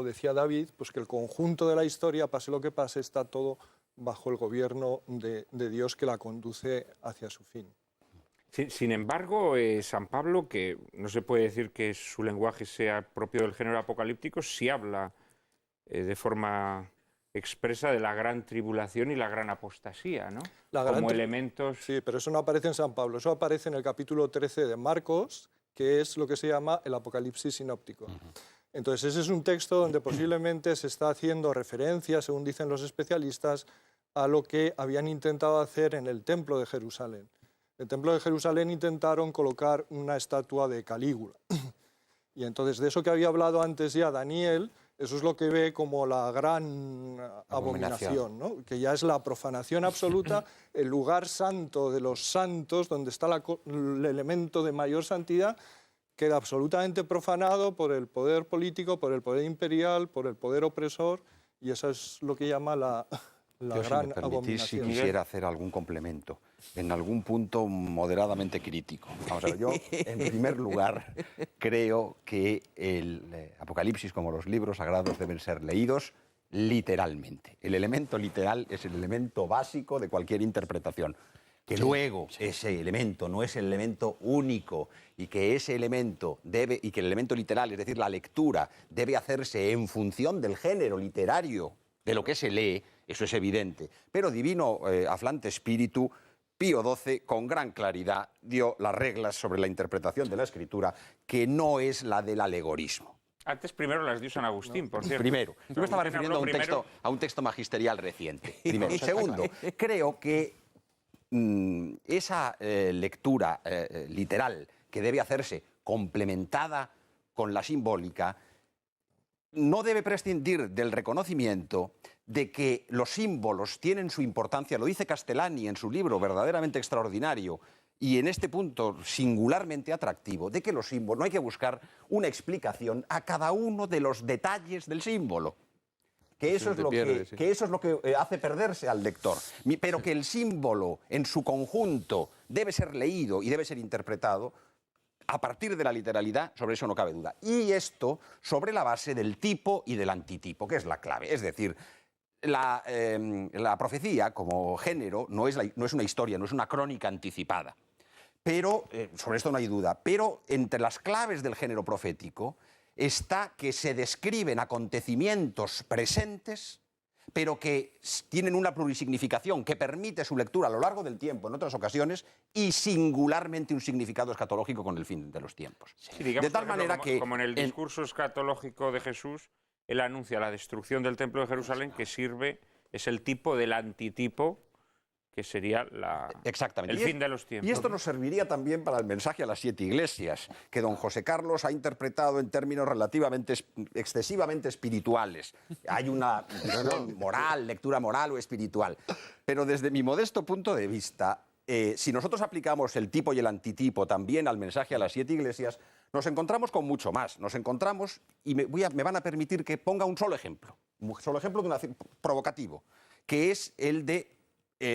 decía David, pues que el conjunto de la historia, pase lo que pase, está todo bajo el gobierno de Dios que la conduce hacia su fin. Sin embargo, San Pablo, que no se puede decir que su lenguaje sea propio del género apocalíptico, sí habla de forma expresa de la gran tribulación y la gran apostasía, ¿no? Como elementos... Sí, pero eso no aparece en San Pablo, eso aparece en el capítulo 13 de Marcos, que es lo que se llama el Apocalipsis sinóptico. Entonces, ese es un texto donde posiblemente se está haciendo referencia, según dicen los especialistas, a lo que habían intentado hacer en el Templo de Jerusalén. En el Templo de Jerusalén intentaron colocar una estatua de Calígula. Y entonces, de eso que había hablado antes ya Daniel, eso es lo que ve como la gran abominación, ¿no? Que ya es la profanación absoluta, el lugar santo de los santos, donde está el elemento de mayor santidad, queda absolutamente profanado por el poder político, por el poder imperial, por el poder opresor, y eso es lo que llama la gran abominación. Si quisiera hacer algún complemento, en algún punto moderadamente crítico. Vamos a ver, yo, en primer lugar, creo que el Apocalipsis, como los libros sagrados, deben ser leídos literalmente. El elemento literal es el elemento básico de cualquier interpretación. Que luego ese elemento no es el elemento único y que ese elemento debe, y que el elemento literal, es decir, la lectura, debe hacerse en función del género literario de lo que se lee, eso es evidente. Pero Divino Aflante Espíritu, Pío XII, con gran claridad, dio las reglas sobre la interpretación de la Escritura, que no es la del alegorismo. Antes primero las dio San Agustín, por cierto. Primero, yo me estaba Agustín refiriendo habló primero. a un texto magisterial reciente. Primero. Y segundo, creo que esa lectura literal que debe hacerse complementada con la simbólica no debe prescindir del reconocimiento de que los símbolos tienen su importancia. Lo dice Castellani en su libro verdaderamente extraordinario y en este punto singularmente atractivo, de que los símbolos no hay que buscar una explicación a cada uno de los detalles del símbolo. Que eso, que eso es lo que hace perderse al lector. Pero que el símbolo en su conjunto debe ser leído y debe ser interpretado a partir de la literalidad, sobre eso no cabe duda. Y esto sobre la base del tipo y del antitipo, que es la clave. Es decir, la profecía como género no es una historia, no es una crónica anticipada. Pero, sobre esto no hay duda, pero entre las claves del género profético está que se describen acontecimientos presentes, pero que tienen una plurisignificación que permite su lectura a lo largo del tiempo, en otras ocasiones, y singularmente un significado escatológico con el fin de los tiempos. Sí, digamos, de tal manera que... Como en el discurso escatológico de Jesús, él anuncia la destrucción del templo de Jerusalén, que es el tipo del antitipo, que sería Exactamente. el fin de los tiempos. Y esto nos serviría también para el mensaje a las 7 iglesias, que don José Carlos ha interpretado en términos relativamente, excesivamente espirituales. Hay una lectura moral o espiritual. Pero desde mi modesto punto de vista, si nosotros aplicamos el tipo y el antitipo también al mensaje a las 7 iglesias, nos encontramos con mucho más. Nos encontramos, y me van a permitir que ponga un solo ejemplo de provocativo, que es el de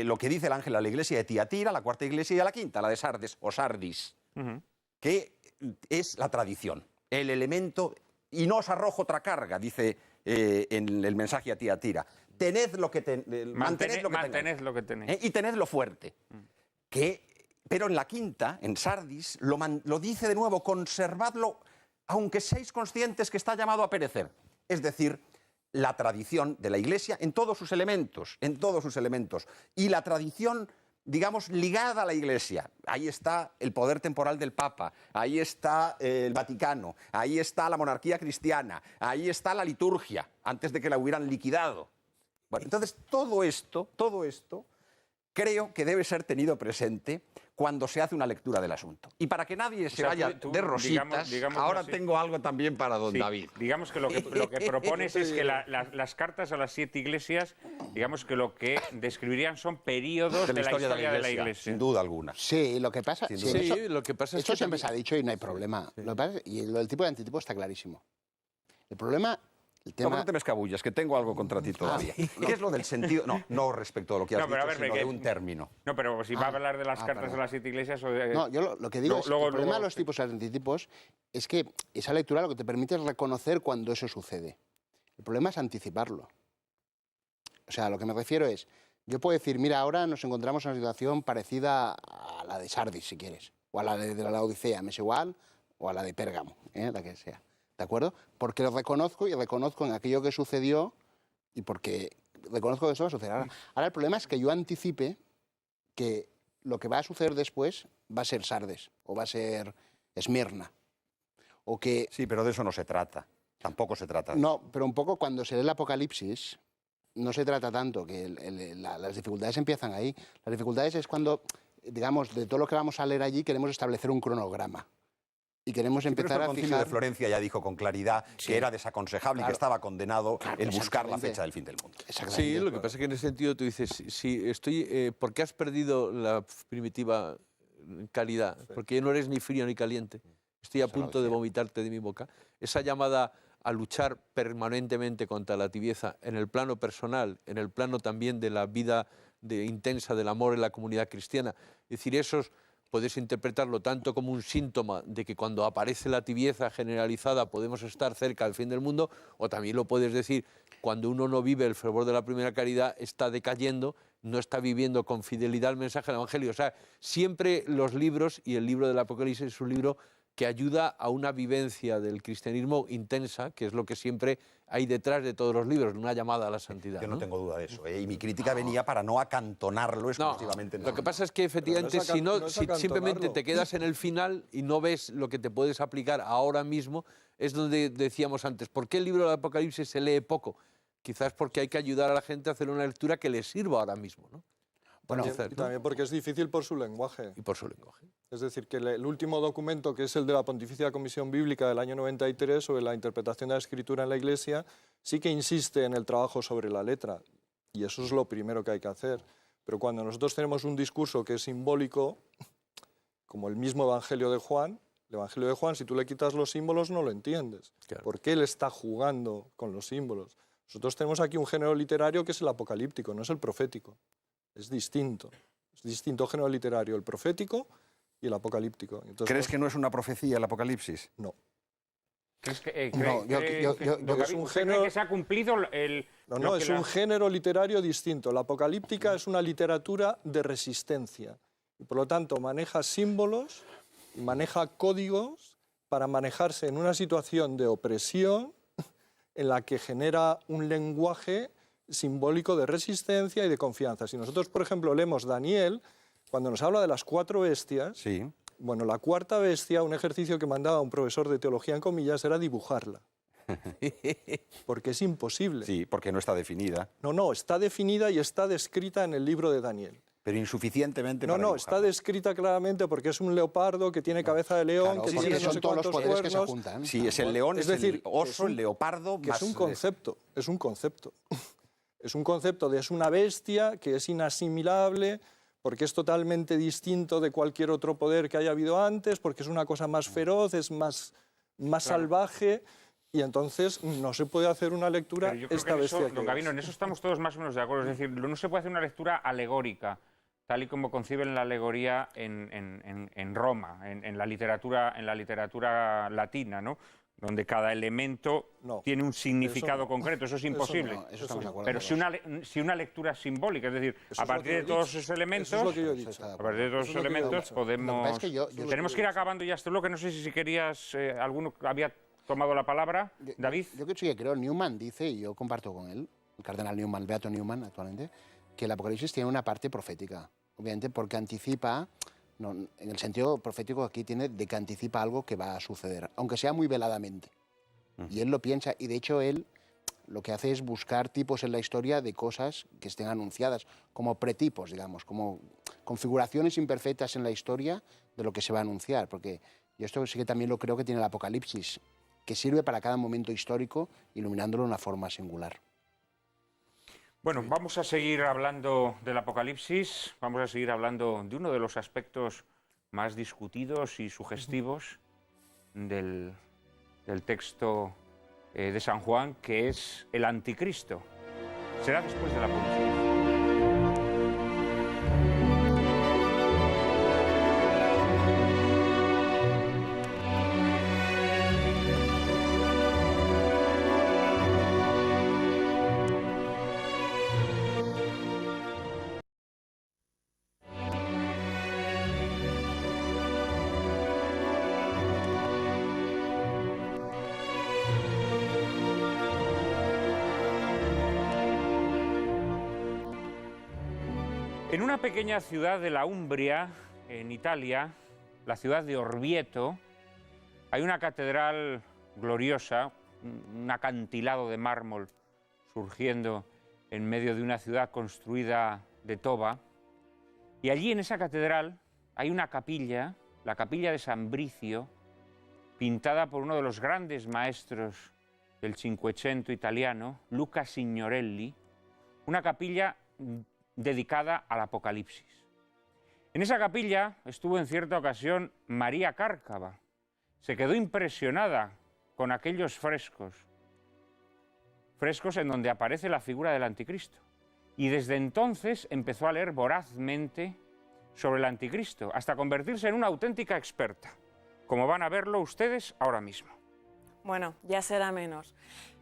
lo que dice el ángel a la iglesia de Tiatira, la 4ª iglesia, y a la 5ª, la de Sardes o Sardis, que es la tradición, el elemento, y no os arrojo otra carga, dice en el mensaje a Tiatira. Mantened lo que tenéis. Y tenedlo fuerte. Pero en la 5ª, en Sardis, lo dice de nuevo, conservadlo, aunque seáis conscientes que está llamado a perecer. Es decir, la tradición de la Iglesia en todos sus elementos, y la tradición, digamos, ligada a la Iglesia. Ahí está el poder temporal del Papa, ahí está el Vaticano, ahí está la monarquía cristiana, ahí está la liturgia, antes de que la hubieran liquidado. Bueno, entonces, todo esto creo que debe ser tenido presente cuando se hace una lectura del asunto. Y para que nadie se vaya de rositas, ahora tengo algo también para don David. Digamos que lo que propones es que las cartas a las 7 iglesias, digamos que lo que describirían son periodos de la historia de la Iglesia. Sin duda alguna. Sí, lo que pasa, lo que pasa es esto que siempre se ha dicho y no hay problema. Lo que pasa, y lo del tipo de antitipo está clarísimo. El problema... No te me escabullas, que tengo algo contra ti todavía. ¿Qué es lo del sentido? No respecto a lo que has dicho, sino de un término. No, pero si va a hablar de las cartas a las 7 iglesias... No, yo lo que digo es que el problema de los tipos y los antitipos es que esa lectura lo que te permite es reconocer cuando eso sucede. El problema es anticiparlo. O sea, lo que me refiero es, yo puedo decir, mira, ahora nos encontramos en una situación parecida a la de Sardis, si quieres, o a la de la Odisea, me es igual, o a la de Pérgamo, la que sea. ¿De acuerdo? Porque lo reconozco y reconozco en aquello que sucedió y porque reconozco que eso va a suceder. Ahora el problema es que yo anticipe que lo que va a suceder después va a ser Sardes o va a ser Esmirna. O que... Sí, pero de eso no se trata. Tampoco se trata. No, pero un poco cuando se lee el Apocalipsis no se trata tanto, que las dificultades empiezan ahí. Las dificultades es cuando, digamos, de todo lo que vamos a leer allí queremos establecer un cronograma. Y queremos empezar a fijar... El Concilio de Florencia ya dijo con claridad que era desaconsejable y que estaba condenado el buscar la fecha del fin del mundo. Sí, lo que pasa es que en ese sentido tú dices, ¿por qué has perdido la primitiva calidad? Porque no eres ni frío ni caliente. Estoy a punto de vomitarte de mi boca. Esa llamada a luchar permanentemente contra la tibieza en el plano personal, en el plano también de la vida intensa del amor en la comunidad cristiana. Es decir, puedes interpretarlo tanto como un síntoma de que cuando aparece la tibieza generalizada podemos estar cerca del fin del mundo, o también lo puedes decir, cuando uno no vive el fervor de la primera caridad, está decayendo, no está viviendo con fidelidad el mensaje del Evangelio. O sea, siempre los libros, y el libro del Apocalipsis es un libro que ayuda a una vivencia del cristianismo intensa, que es lo que siempre hay detrás de todos los libros, una llamada a la santidad. Yo no tengo duda de eso, ¿eh? Y mi crítica venía para no acantonarlo exclusivamente en lo que pasa es que efectivamente si simplemente acantonarlo. te quedas en el final y no ves lo que te puedes aplicar ahora mismo, es donde decíamos antes, ¿por qué el libro del Apocalipsis se lee poco? Quizás porque hay que ayudar a la gente a hacer una lectura que les sirva ahora mismo, ¿no? Bueno, Y también porque es difícil por su lenguaje. Y por su lenguaje. Es decir, que el último documento, que es el de la Pontificia Comisión Bíblica del año 93 sobre la interpretación de la Escritura en la Iglesia, sí que insiste en el trabajo sobre la letra. Y eso es lo primero que hay que hacer. Pero cuando nosotros tenemos un discurso que es simbólico, como el mismo Evangelio de Juan, el Evangelio de Juan, si tú le quitas los símbolos no lo entiendes. Claro. ¿Por qué él está jugando con los símbolos? Nosotros tenemos aquí un género literario que es el apocalíptico, no es el profético. Es distinto. Es distinto género literario, el profético y el apocalíptico. Entonces, ¿Crees que no es una profecía el Apocalipsis? No. ¿Crees que, No, yo- don es David, un ¿usted cree género- que se ha cumplido el... No, lo no, que es la- un género literario distinto. La apocalíptica es una literatura de resistencia. Y por lo tanto, maneja símbolos y maneja códigos para manejarse en una situación de opresión en la que genera un lenguaje simbólico de resistencia y de confianza. Si nosotros, por ejemplo, leemos Daniel, cuando nos habla de las 4 bestias, Sí. bueno, la 4ª bestia, un ejercicio que mandaba un profesor de teología en comillas, era dibujarla. Porque es imposible. Sí, porque no está definida, No, no, está definida y está descrita en el libro de Daniel. pero insuficientemente No, para no, está dibujarla. descrita claramente porque es un leopardo que tiene cabeza de león, claro, que porque tiene no son sé todos los cuántos poderes que se cuernos, juntan. Sí, es el león, Es es decir, el oso, que es un- el leopardo, que más... es un concepto, es un concepto. Es un concepto de es una bestia que es inasimilable, porque es totalmente distinto de cualquier otro poder que haya habido antes, porque es una cosa más feroz, es más salvaje, y entonces no se puede hacer una lectura Pero yo creo esta que en eso, bestia don que Gabino, es. en eso estamos todos más o menos de acuerdo. Es decir, no se puede hacer una lectura alegórica, tal y como conciben la alegoría en Roma, en la literatura latina, ¿no? Donde cada elemento No, tiene un significado no. concreto. Eso es Eso imposible. no, Eso estamos de acuerdo. Pero todos. si una lectura simbólica, es decir, Eso a es lo partir que yo de he todos dicho. esos elementos, Eso es lo que yo he Eso dicho. está de a partir de todos Eso esos es lo que yo he elementos dicho. podemos... Lo que pasa es que yo- Tenemos que ir acabando ya este bloque. No sé si querías... ¿Alguno había tomado la palabra? David. Yo que sí que creo, Newman dice, y yo comparto con él, el cardenal Newman, Beato Newman actualmente, que el Apocalipsis tiene una parte profética, obviamente porque anticipa, no, en el sentido profético aquí tiene de que anticipa algo que va a suceder, aunque sea muy veladamente. Y él lo piensa, y de hecho él lo que hace es buscar tipos en la historia de cosas que estén anunciadas, como pretipos, digamos, como configuraciones imperfectas en la historia de lo que se va a anunciar, porque yo esto sí que también lo creo que tiene el Apocalipsis, que sirve para cada momento histórico, iluminándolo de una forma singular. Bueno, vamos a seguir hablando del Apocalipsis, vamos a seguir hablando de uno de los aspectos más discutidos y sugestivos del texto de San Juan, que es el anticristo. Será después de la publicidad. En una pequeña ciudad de la Umbria, en Italia, la ciudad de Orvieto, hay una catedral gloriosa, un acantilado de mármol surgiendo en medio de una ciudad construida de toba. Y allí en esa catedral hay una capilla, la capilla de San Bricio, pintada por uno de los grandes maestros del Cinquecento italiano, Luca Signorelli, una capilla dedicada al Apocalipsis. En esa capilla estuvo en cierta ocasión María Cárcava. Se quedó impresionada con aquellos frescos en donde aparece la figura del anticristo. Y desde entonces empezó a leer vorazmente sobre el anticristo, hasta convertirse en una auténtica experta, como van a verlo ustedes ahora mismo. Bueno, ya será menos.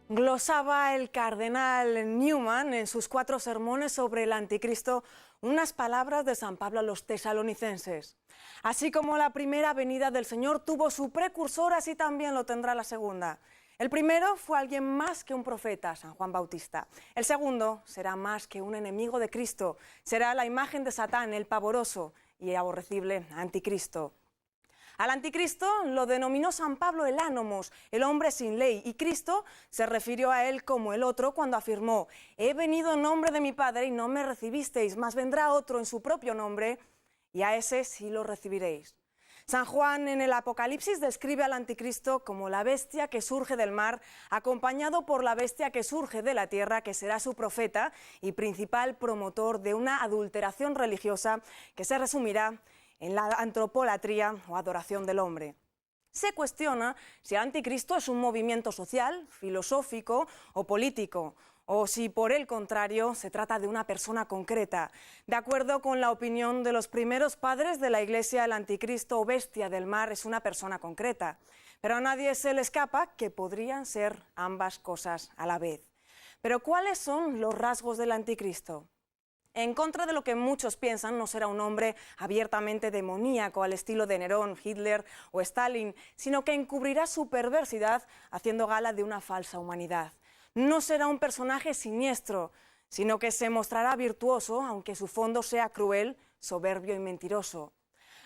Glosaba el cardenal Newman en sus 4 sermones sobre el anticristo unas palabras de San Pablo a los tesalonicenses. Así como la primera venida del Señor tuvo su precursor, así también lo tendrá la segunda. El primero fue alguien más que un profeta, San Juan Bautista. El segundo será más que un enemigo de Cristo. Será la imagen de Satán, el pavoroso y aborrecible anticristo. Al anticristo lo denominó San Pablo el ánomos, el hombre sin ley, y Cristo se refirió a él como el otro cuando afirmó: he venido en nombre de mi Padre y no me recibisteis, mas vendrá otro en su propio nombre y a ese sí lo recibiréis. San Juan en el Apocalipsis describe al anticristo como la bestia que surge del mar, acompañado por la bestia que surge de la tierra, que será su profeta y principal promotor de una adulteración religiosa que se resumirá en la antropolatría o adoración del hombre. Se cuestiona si el anticristo es un movimiento social, filosófico o político, o si por el contrario se trata de una persona concreta. De acuerdo con la opinión de los primeros padres de la Iglesia, el anticristo o bestia del mar es una persona concreta, pero a nadie se le escapa que podrían ser ambas cosas a la vez. Pero ¿cuáles son los rasgos del anticristo? En contra de lo que muchos piensan, no será un hombre abiertamente demoníaco al estilo de Nerón, Hitler o Stalin, sino que encubrirá su perversidad haciendo gala de una falsa humanidad. No será un personaje siniestro, sino que se mostrará virtuoso, aunque su fondo sea cruel, soberbio y mentiroso.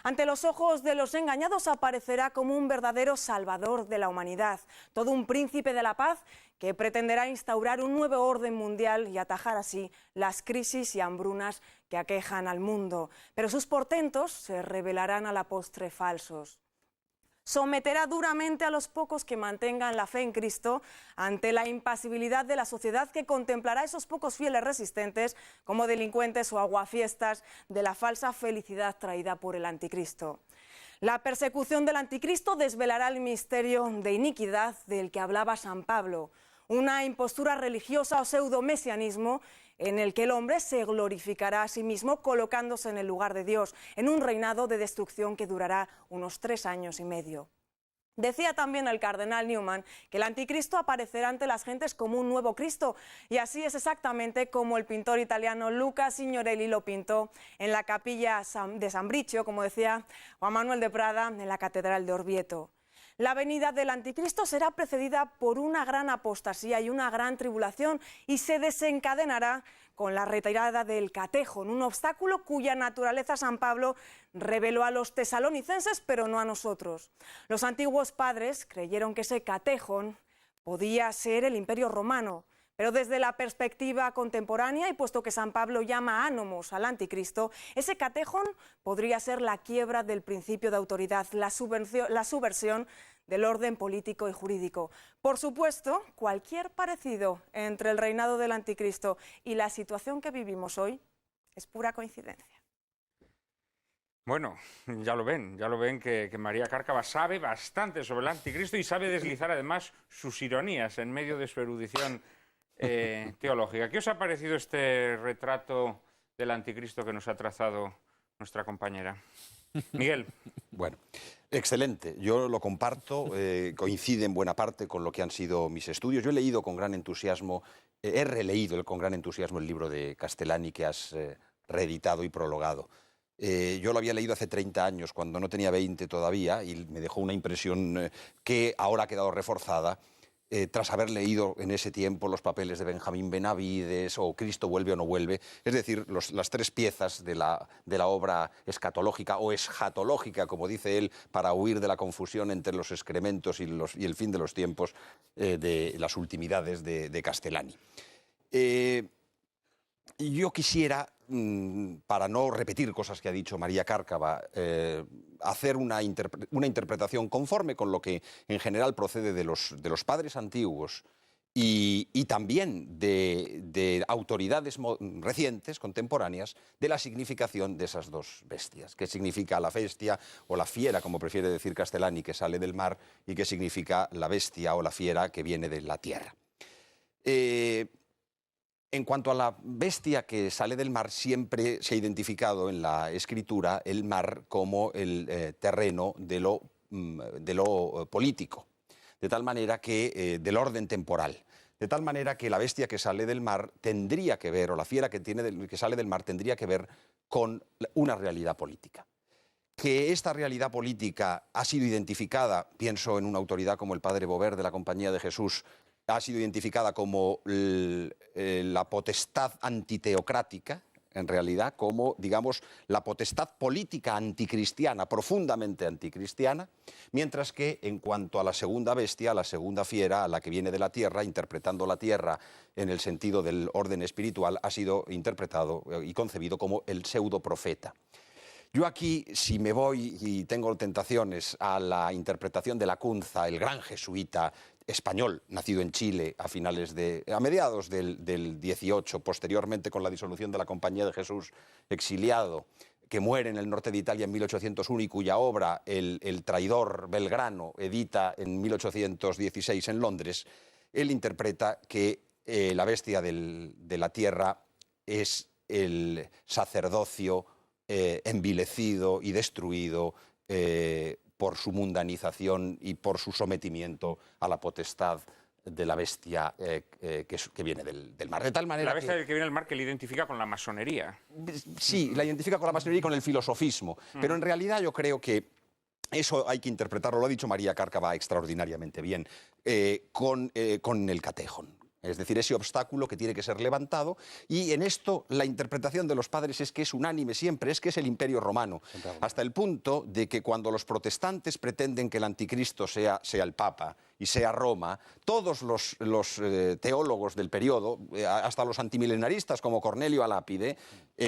Ante los ojos de los engañados aparecerá como un verdadero salvador de la humanidad, todo un príncipe de la paz que pretenderá instaurar un nuevo orden mundial y atajar así las crisis y hambrunas que aquejan al mundo. Pero sus portentos se revelarán a la postre falsos. Someterá duramente a los pocos que mantengan la fe en Cristo ante la impasibilidad de la sociedad, que contemplará a esos pocos fieles resistentes como delincuentes o aguafiestas de la falsa felicidad traída por el anticristo. La persecución del anticristo desvelará el misterio de iniquidad del que hablaba San Pablo, una impostura religiosa o pseudomesianismo en el que el hombre se glorificará a sí mismo colocándose en el lugar de Dios, en un reinado de destrucción que durará unos 3 años y medio. Decía también el cardenal Newman que el anticristo aparecerá ante las gentes como un nuevo Cristo, y así es exactamente como el pintor italiano Luca Signorelli lo pintó en la capilla de San Bricio, como decía Juan Manuel de Prada, en la Catedral de Orvieto. La venida del anticristo será precedida por una gran apostasía y una gran tribulación, y se desencadenará con la retirada del catejón, un obstáculo cuya naturaleza San Pablo reveló a los tesalonicenses, pero no a nosotros. Los antiguos padres creyeron que ese catejón podía ser el Imperio Romano, pero desde la perspectiva contemporánea, y puesto que San Pablo llama ánomos al anticristo, ese catejón podría ser la quiebra del principio de autoridad, la subversión del orden político y jurídico. Por supuesto, cualquier parecido entre el reinado del anticristo y la situación que vivimos hoy es pura coincidencia. Bueno, ya lo ven que María Cárcava sabe bastante sobre el anticristo y sabe deslizar además sus ironías en medio de su erudición teológica. ¿Qué os ha parecido este retrato del anticristo que nos ha trazado nuestra compañera? Miguel. Bueno, excelente. Yo lo comparto, coincide en buena parte con lo que han sido mis estudios. Yo he leído con gran entusiasmo, he releído con gran entusiasmo el libro de Castellani que has reeditado y prologado. Yo lo había leído hace 30 años, cuando no tenía 20 todavía, y me dejó una impresión que ahora ha quedado reforzada, tras haber leído en ese tiempo los papeles de Benjamín Benavides o Cristo vuelve o no vuelve, es decir, las 3 piezas de la obra escatológica o eschatológica, como dice él, para huir de la confusión entre los excrementos y el fin de los tiempos, de las ultimidades de Castellani. Yo quisiera, para no repetir cosas que ha dicho María Cárcava, hacer una interpretación conforme con lo que en general procede de los padres antiguos y también de autoridades recientes, contemporáneas, de la significación de esas 2 bestias. ¿Qué significa la bestia o la fiera, como prefiere decir Castellani, que sale del mar, y qué significa la bestia o la fiera que viene de la tierra? En cuanto a la bestia que sale del mar, siempre se ha identificado en la escritura el mar como el terreno de lo político, de tal manera que del orden temporal, De tal manera que la bestia que sale del mar tendría que ver, o la fiera que sale del mar tendría que ver con una realidad política. Que esta realidad política ha sido identificada, pienso en una autoridad como el padre Bover de la Compañía de Jesús, ha sido identificada como la potestad antiteocrática, en realidad, como, digamos, la potestad política anticristiana, profundamente anticristiana, mientras que en cuanto a la segunda bestia, la segunda fiera, a la que viene de la tierra, interpretando la tierra en el sentido del orden espiritual, ha sido interpretado y concebido como el pseudoprofeta. Yo aquí, si me voy y tengo tentaciones a la interpretación de Lacunza, el gran jesuita español, nacido en Chile a mediados del 18, posteriormente con la disolución de la Compañía de Jesús, exiliado, que muere en el norte de Italia en 1801 y cuya obra el traidor Belgrano edita en 1816 en Londres, él interpreta que la bestia de la tierra es el sacerdocio envilecido y destruido por su mundanización y por su sometimiento a la potestad de la bestia que viene del mar. De tal manera la bestia que viene del mar que le identifica con la masonería. Sí, la identifica con la masonería y con el filosofismo, pero en realidad yo creo que eso hay que interpretarlo, lo ha dicho María Cárcava extraordinariamente bien, con el catejón. Es decir, ese obstáculo que tiene que ser levantado, y en esto la interpretación de los padres es que es unánime siempre, es que es el Imperio Romano, hasta el punto de que cuando los protestantes pretenden que el anticristo sea el Papa y sea Roma, todos los teólogos del periodo, hasta los antimilenaristas como Cornelio Alápide,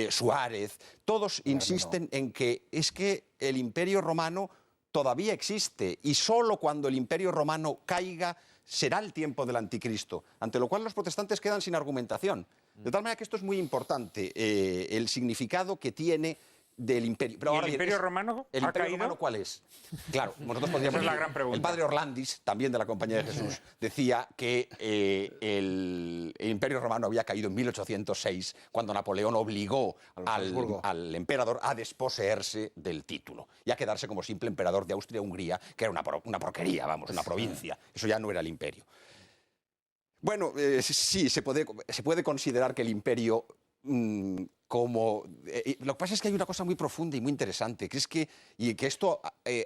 Suárez, todos insisten en que es que el Imperio Romano todavía existe, y solo cuando el Imperio Romano caiga será el tiempo del anticristo, ante lo cual los protestantes quedan sin argumentación. De tal manera que esto es muy importante, el significado que tiene del imperio. Pero ¿Y ahora el bien, Imperio Romano ¿el ha Imperio caído? Romano cuál es? Claro, nosotros podríamos Esa es la decir, gran pregunta. el padre Orlandis, también de la Compañía de Jesús, decía que el Imperio Romano había caído en 1806, cuando Napoleón obligó al emperador a desposeerse del título y a quedarse como simple emperador de Austria-Hungría, que era una porquería, vamos, una provincia. Eso ya no era el imperio. Bueno, sí, se puede considerar que el imperio lo que pasa es que hay una cosa muy profunda y muy interesante, que es que esto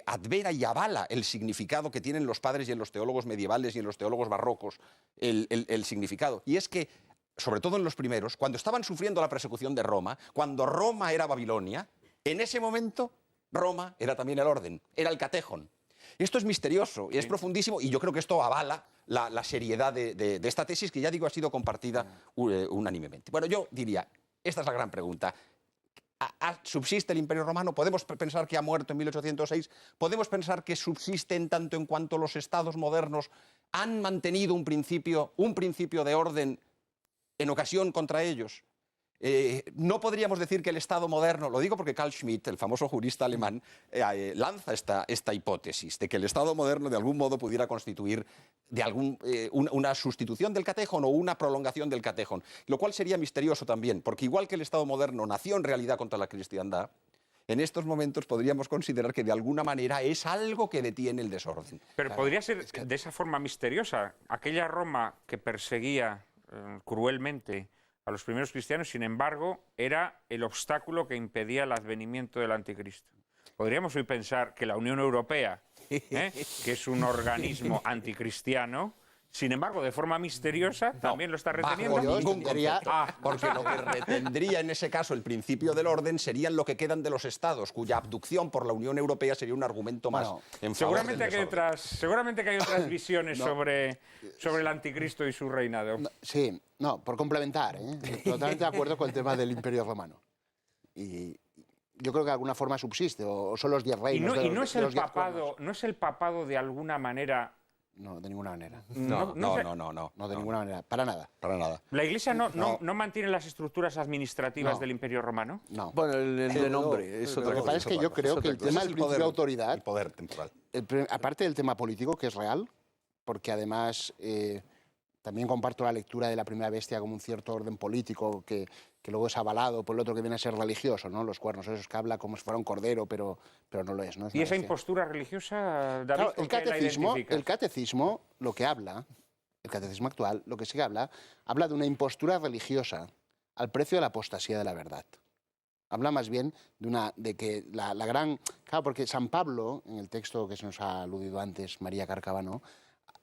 advera y avala el significado que tienen los padres y en los teólogos medievales y en los teólogos barrocos el significado. Y es que, sobre todo en los primeros, cuando estaban sufriendo la persecución de Roma, cuando Roma era Babilonia, en ese momento Roma era también el orden, era el catejón. Esto es misterioso, es profundísimo, y yo creo que esto avala la seriedad de esta tesis, que ya digo ha sido compartida unánimemente. Bueno, yo diría, esta es la gran pregunta. ¿Subsiste el Imperio Romano? ¿Podemos pensar que ha muerto en 1806? ¿Podemos pensar que subsiste en tanto en cuanto los estados modernos han mantenido un principio de orden en ocasión contra ellos? No podríamos decir que el Estado moderno, lo digo porque Carl Schmitt, el famoso jurista alemán, lanza esta hipótesis de que el Estado moderno de algún modo pudiera constituir una sustitución del catejón o una prolongación del catejón, lo cual sería misterioso también, porque igual que el Estado moderno nació en realidad contra la cristiandad, en estos momentos podríamos considerar que de alguna manera es algo que detiene el desorden. Pero podría ser de esa forma misteriosa. Aquella Roma que perseguía cruelmente a los primeros cristianos, sin embargo, era el obstáculo que impedía el advenimiento del anticristo. Podríamos hoy pensar que la Unión Europea, que es un organismo anticristiano, sin embargo, de forma misteriosa, también lo está reteniendo. Bajo ningún concepto. Porque lo que retendría en ese caso el principio del orden serían lo que quedan de los estados, cuya abducción por la Unión Europea sería un argumento más en favor del desorden. Seguramente que hay otras visiones sobre el anticristo y su reinado. Sí, por complementar, totalmente de acuerdo con el tema del Imperio Romano. Y yo creo que de alguna forma subsiste, o son los 10 reinos. ¿Y no es el papado de alguna manera? No, de ninguna manera. No, de ninguna manera, para nada. Para nada. ¿La Iglesia no mantiene las estructuras administrativas del Imperio Romano? No. Bueno, el de nombre es otra cosa. Lo que pasa es que yo creo que el tema del principio de autoridad, el poder temporal, aparte del tema político, que es real, porque además también comparto la lectura de la primera bestia como un cierto orden político que luego es avalado por el otro que viene a ser religioso, ¿no? Los cuernos esos que habla como si fuera un cordero, pero no lo es. ¿No? Es ¿Y esa impostura religiosa, David, claro, el catecismo lo que habla el catecismo actual, lo que sí que habla de una impostura religiosa al precio de la apostasía de la verdad. Habla más bien de que la gran... Claro, porque San Pablo, en el texto que se nos ha aludido antes, María Carcabano,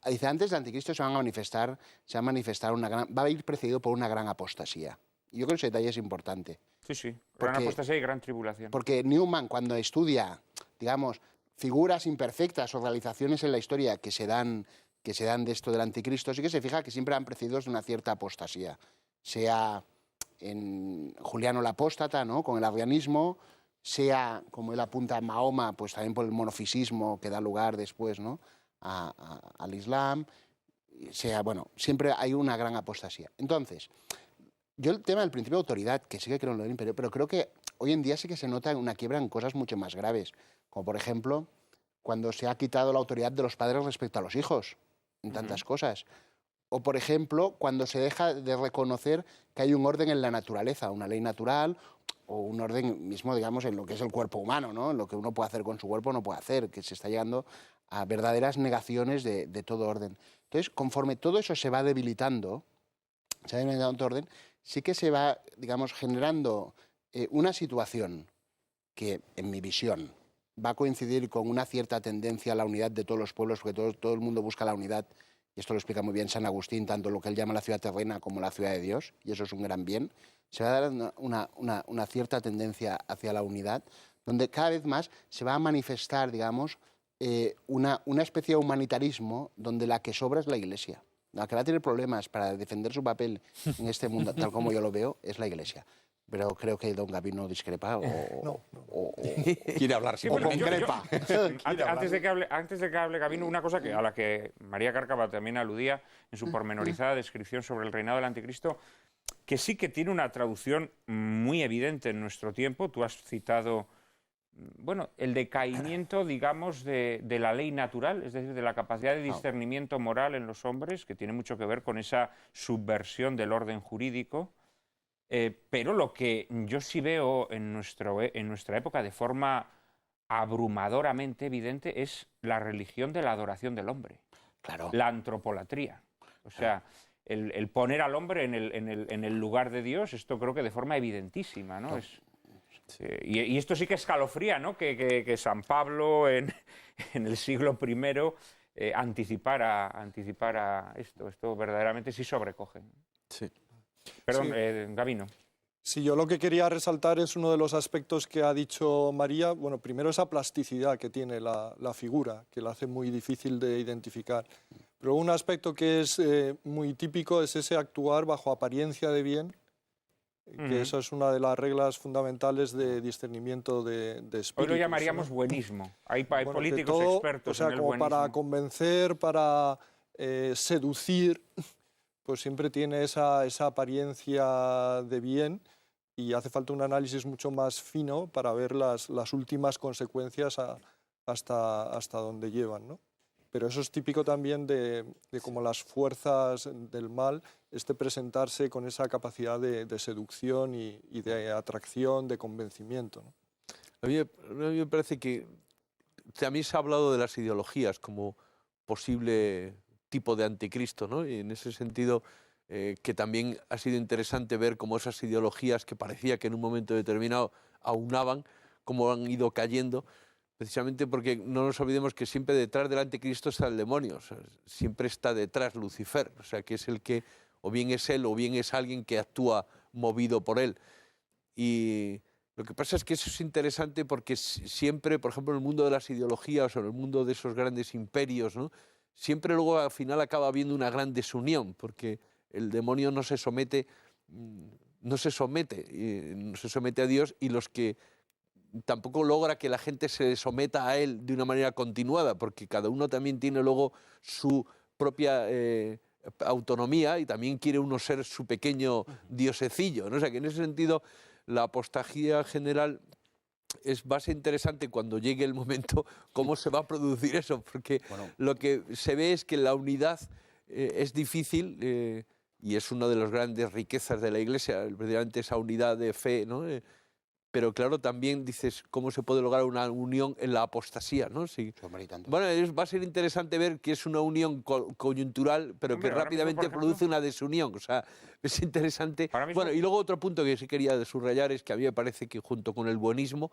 dice, antes del anticristo va a ir precedido por una gran apostasía. Y yo creo que ese detalle es importante. Sí, sí, gran apostasía y gran tribulación. Porque Newman, cuando estudia, digamos, figuras imperfectas o realizaciones en la historia que se dan de esto del anticristo, sí que se fija que siempre han precedidos de una cierta apostasía. Sea en Juliano el Apóstata, ¿no?, con el arrianismo, sea, como él apunta, Mahoma, pues también por el monofisismo que da lugar después, ¿no?, al Islam, sea, bueno, siempre hay una gran apostasía. Entonces, yo el tema del principio de autoridad, que sí que creo en lo del imperio, pero creo que hoy en día sí que se nota una quiebra en cosas mucho más graves, como por ejemplo, cuando se ha quitado la autoridad de los padres respecto a los hijos, en tantas cosas. O, por ejemplo, cuando se deja de reconocer que hay un orden en la naturaleza, una ley natural, o un orden mismo, digamos, en lo que es el cuerpo humano, ¿no?, en lo que uno puede hacer con su cuerpo o no puede hacer, que se está llegando a verdaderas negaciones de todo orden. Entonces, conforme todo eso se va debilitando todo orden, sí que se va, digamos, generando una situación que, en mi visión, va a coincidir con una cierta tendencia a la unidad de todos los pueblos, porque todo el mundo busca la unidad. Y esto lo explica muy bien San Agustín, tanto lo que él llama la ciudad terrena como la ciudad de Dios, y eso es un gran bien. Se va a dar una cierta tendencia hacia la unidad, donde cada vez más se va a manifestar, digamos, una especie de humanitarismo donde la que sobra es la Iglesia. La que va a tener problemas para defender su papel en este mundo, tal como yo lo veo, es la Iglesia. Pero creo que don Gabino discrepa o quiere hablar Sí, sin pero concrepa. Antes de que hable Gabino, una cosa a la que María Cárcava también aludía en su pormenorizada descripción sobre el reinado del anticristo, que sí que tiene una traducción muy evidente en nuestro tiempo. Tú has citado, bueno, el decaimiento, digamos, de la ley natural, es decir, de la capacidad de discernimiento moral en los hombres, que tiene mucho que ver con esa subversión del orden jurídico. Pero lo que yo sí veo en nuestra época de forma abrumadoramente evidente es la religión de la adoración del hombre. Claro. La antropolatría. O sea, el poner al hombre en el lugar de Dios, esto creo que de forma evidentísima, ¿no? Y esto sí que escalofría, ¿no?, que San Pablo en el siglo I anticipara esto. Esto verdaderamente sí sobrecoge. Sí. Perdón, Sí. Gabino. Sí, yo lo que quería resaltar es uno de los aspectos que ha dicho María. Bueno, primero esa plasticidad que tiene la figura, que la hace muy difícil de identificar. Pero un aspecto que es muy típico es ese actuar bajo apariencia de bien, que eso es una de las reglas fundamentales de discernimiento de espíritus. Hoy lo llamaríamos ¿no? buenismo. Hay Bueno, que políticos todo, expertos o sea, en el como buenismo. para convencer, para seducir, pues siempre tiene esa apariencia de bien, y hace falta un análisis mucho más fino para ver las últimas consecuencias hasta dónde llevan, ¿no? Pero eso es típico también de como las fuerzas del mal, presentarse con esa capacidad de seducción y de atracción, de convencimiento, ¿no? A mí me parece que también se ha hablado de las ideologías como posible tipo de anticristo, ¿no? Y en ese sentido, que también ha sido interesante ver cómo esas ideologías que parecía que en un momento determinado aunaban, cómo han ido cayendo, precisamente porque no nos olvidemos que siempre detrás del anticristo está el demonio, o sea, siempre está detrás Lucifer, o sea, que es el que, o bien es él, o bien es alguien que actúa movido por él. Y lo que pasa es que eso es interesante porque siempre, por ejemplo, en el mundo de las ideologías o en el mundo de esos grandes imperios, ¿no?, siempre luego al final acaba habiendo una gran desunión, porque el demonio no se somete a Dios, y los que tampoco logra que la gente se someta a él de una manera continuada, porque cada uno también tiene luego su propia autonomía y también quiere uno ser su pequeño diosecillo, ¿no? O sea, que en ese sentido la apostasía general va a ser interesante cuando llegue el momento cómo se va a producir eso, porque lo que se ve es que la unidad es difícil, y es una de las grandes riquezas de la Iglesia, precisamente esa unidad de fe, ¿no? pero claro, también dices, ¿cómo se puede lograr una unión en la apostasía, ¿no? Sí. Hombre, y tanto. Bueno, va a ser interesante ver que es una unión coyuntural, pero Hombre, que ahora mismo, rápidamente por ejemplo, produce una desunión. O sea, es interesante. Ahora mismo- Bueno, y luego otro punto que sí quería subrayar es que a mí me parece que junto con el buenismo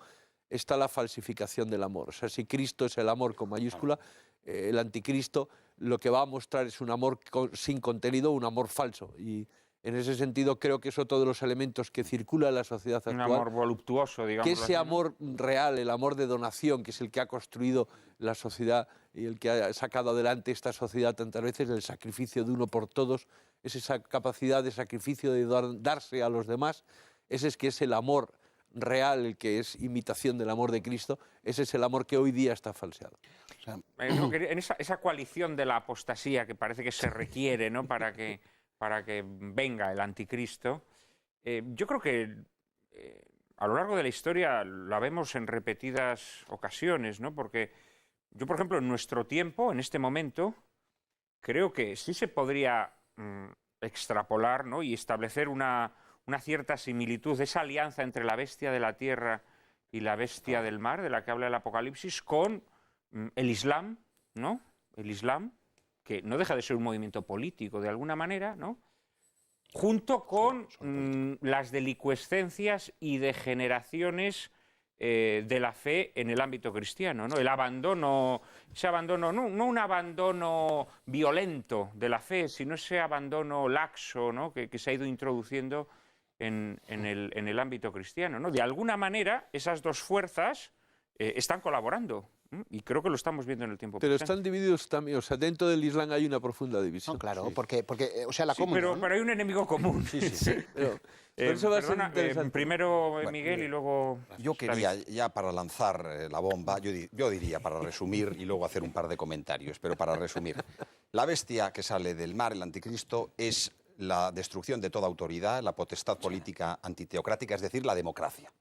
está la falsificación del amor. O sea, si Cristo es el amor con mayúscula, el anticristo lo que va a mostrar es un amor sin contenido, un amor falso. Y en ese sentido creo que es otro de los elementos que circula en la sociedad actual. Un amor voluptuoso, digamos. Que ese amor real, el amor de donación, que es el que ha construido la sociedad y el que ha sacado adelante esta sociedad tantas veces, el sacrificio de uno por todos, es esa capacidad de sacrificio de darse a los demás, ese es que es el amor real, el que es imitación del amor de Cristo, ese es el amor que hoy día está falseado. O sea, No, en esa coalición de la apostasía que parece que se requiere, ¿no?, para que venga el anticristo, yo creo que a lo largo de la historia la vemos en repetidas ocasiones, ¿no? Porque yo, por ejemplo, en nuestro tiempo, en este momento, creo que sí se podría extrapolar, ¿no?, y establecer una cierta similitud, esa alianza entre la bestia de la tierra y la bestia del mar, de la que habla el Apocalipsis, con el Islam, ¿no? El Islam, que no deja de ser un movimiento político de alguna manera, ¿no?, junto con las delicuescencias y degeneraciones de la fe en el ámbito cristiano, ¿no? El abandono, ese abandono, no un abandono violento de la fe, sino ese abandono laxo, ¿no?, que se ha ido introduciendo en el ámbito cristiano, ¿no? De alguna manera, esas dos fuerzas están colaborando. Y creo que lo estamos viendo en el tiempo Pero presente. están divididos también, o sea, dentro del Islam hay una profunda división. no, claro, Sí. porque o sea, la Sí, comunión... pero hay un enemigo común. Pero eso va a ser Perdona, interesante. primero Bueno, Miguel y luego... Yo David. quería, ya para lanzar la bomba, yo diría, para resumir y luego hacer un par de comentarios, pero para resumir. La bestia que sale del mar, el anticristo, es la destrucción de toda autoridad, la potestad política antiteocrática, es decir, la democracia.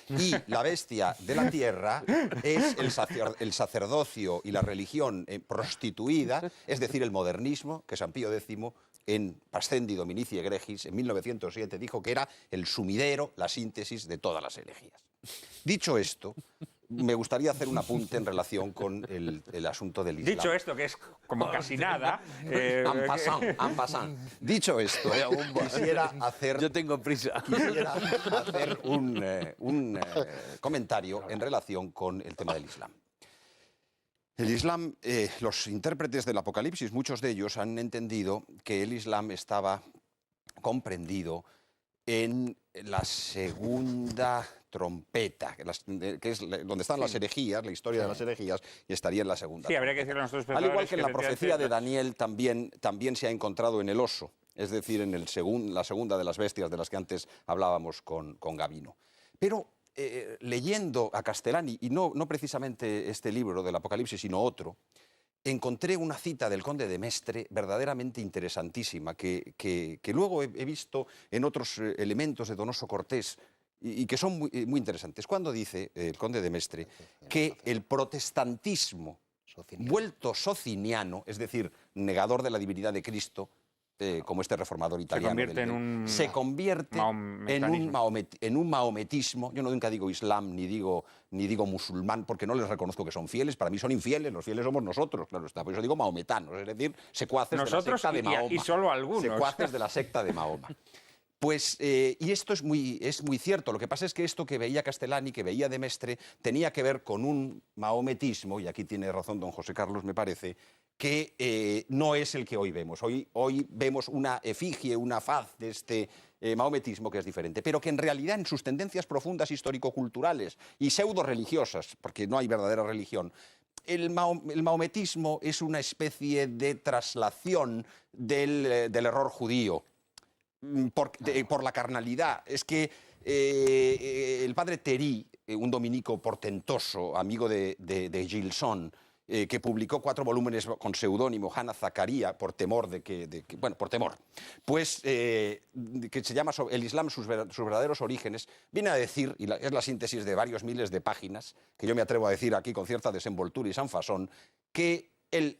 Y la bestia de la tierra es el sacerdocio y la religión prostituida, es decir, el modernismo, que San Pío X, en Pascendi Dominici Egregis, en 1907, dijo que era el sumidero, la síntesis de todas las herejías. Dicho esto, me gustaría hacer un apunte en relación con el asunto del Islam. Dicho esto, que es como casi nada... En passant. Dicho esto, quisiera hacer Yo tengo prisa. quisiera hacer un comentario en relación con el tema del Islam. El Islam, los intérpretes del Apocalipsis, muchos de ellos han entendido que el Islam estaba comprendido en la segunda trompeta, que es donde están las herejías, la historia de las herejías, y estaría en la segunda. Sí, habría que decirle a nuestros Al espectadores igual que en la profecía de efectivamente, Daniel también se ha encontrado en el oso, es decir, en la segunda de las bestias de las que antes hablábamos con Gavino. Pero leyendo a Castellani, y no precisamente este libro del Apocalipsis, sino otro, encontré una cita del conde de Mestre verdaderamente interesantísima, que luego he visto en otros elementos de Donoso Cortés, y que son muy interesantes. Cuando dice el conde de Mestre que el protestantismo vuelto sociniano, es decir, negador de la divinidad de Cristo, como este reformador italiano, se convierte en un maometismo. Yo nunca digo islam ni digo musulmán, porque no les reconozco que son fieles. Para mí son infieles, los fieles somos nosotros, claro está. Por eso digo maometanos, es decir, secuaces de la secta de Mahoma. Y solo algunos. Secuaces de la secta de Mahoma. Pues, y esto es muy cierto. Lo que pasa es que esto que veía Castellani, que veía de Mestre, tenía que ver con un maometismo, y aquí tiene razón don José Carlos, me parece, que no es el que hoy vemos. Hoy vemos una efigie, una faz de este maometismo que es diferente, pero que en realidad en sus tendencias profundas histórico-culturales y pseudo-religiosas, porque no hay verdadera religión, el maometismo es una especie de traslación del error judío. Por la carnalidad. Es que el padre Théry, un dominico portentoso, amigo de Gilson, que publicó 4 volúmenes con seudónimo Hannah Zacaría, por temor por temor, pues que se llama El Islam, sus verdaderos orígenes, viene a decir, y es la síntesis de varios miles de páginas, que yo me atrevo a decir aquí con cierta desenvoltura y sanfasón, que el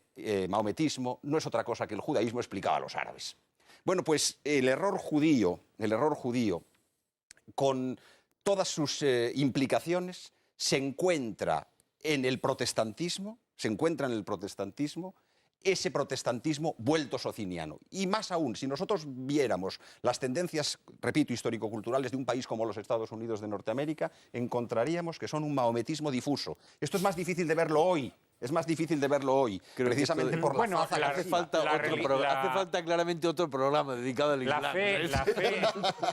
maometismo no es otra cosa que el judaísmo explicado a los árabes. Bueno, pues el error judío con todas sus implicaciones, se encuentra en el protestantismo, ese protestantismo vuelto sociniano. Y más aún, si nosotros viéramos las tendencias, repito, histórico-culturales de un país como los Estados Unidos de Norteamérica, encontraríamos que son un maometismo difuso. Esto es más difícil de verlo hoy. Precisamente por la faza que hace falta claramente otro programa dedicado al Islam.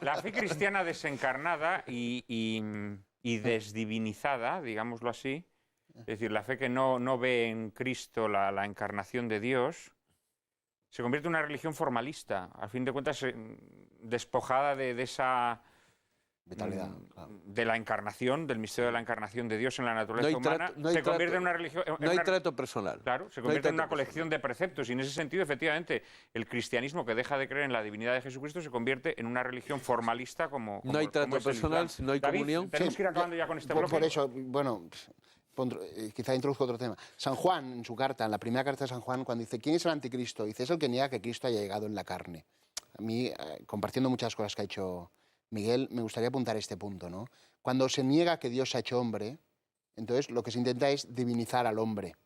La fe cristiana desencarnada y desdivinizada, digámoslo así, es decir, la fe que no ve en Cristo la encarnación de Dios, se convierte en una religión formalista, a fin de cuentas despojada de esa... Vitalidad, de la encarnación, del misterio de la encarnación de Dios en la naturaleza humana, se convierte en una religión... No hay trato personal. Claro, se convierte en una colección de preceptos y en ese sentido, efectivamente, el cristianismo que deja de creer en la divinidad de Jesucristo se convierte en una religión formalista como no hay trato personal, no hay comunión. Tenemos que ir acabando ya con este bloque. Por eso, bueno, quizá introduzco otro tema. San Juan, en su carta, en la primera carta de San Juan, cuando dice, ¿quién es el anticristo? Dice, es el que niega que Cristo haya llegado en la carne. A mí, compartiendo muchas cosas que ha hecho Miguel, me gustaría apuntar este punto, ¿no? Cuando se niega que Dios se ha hecho hombre, entonces lo que se intenta es divinizar al hombre.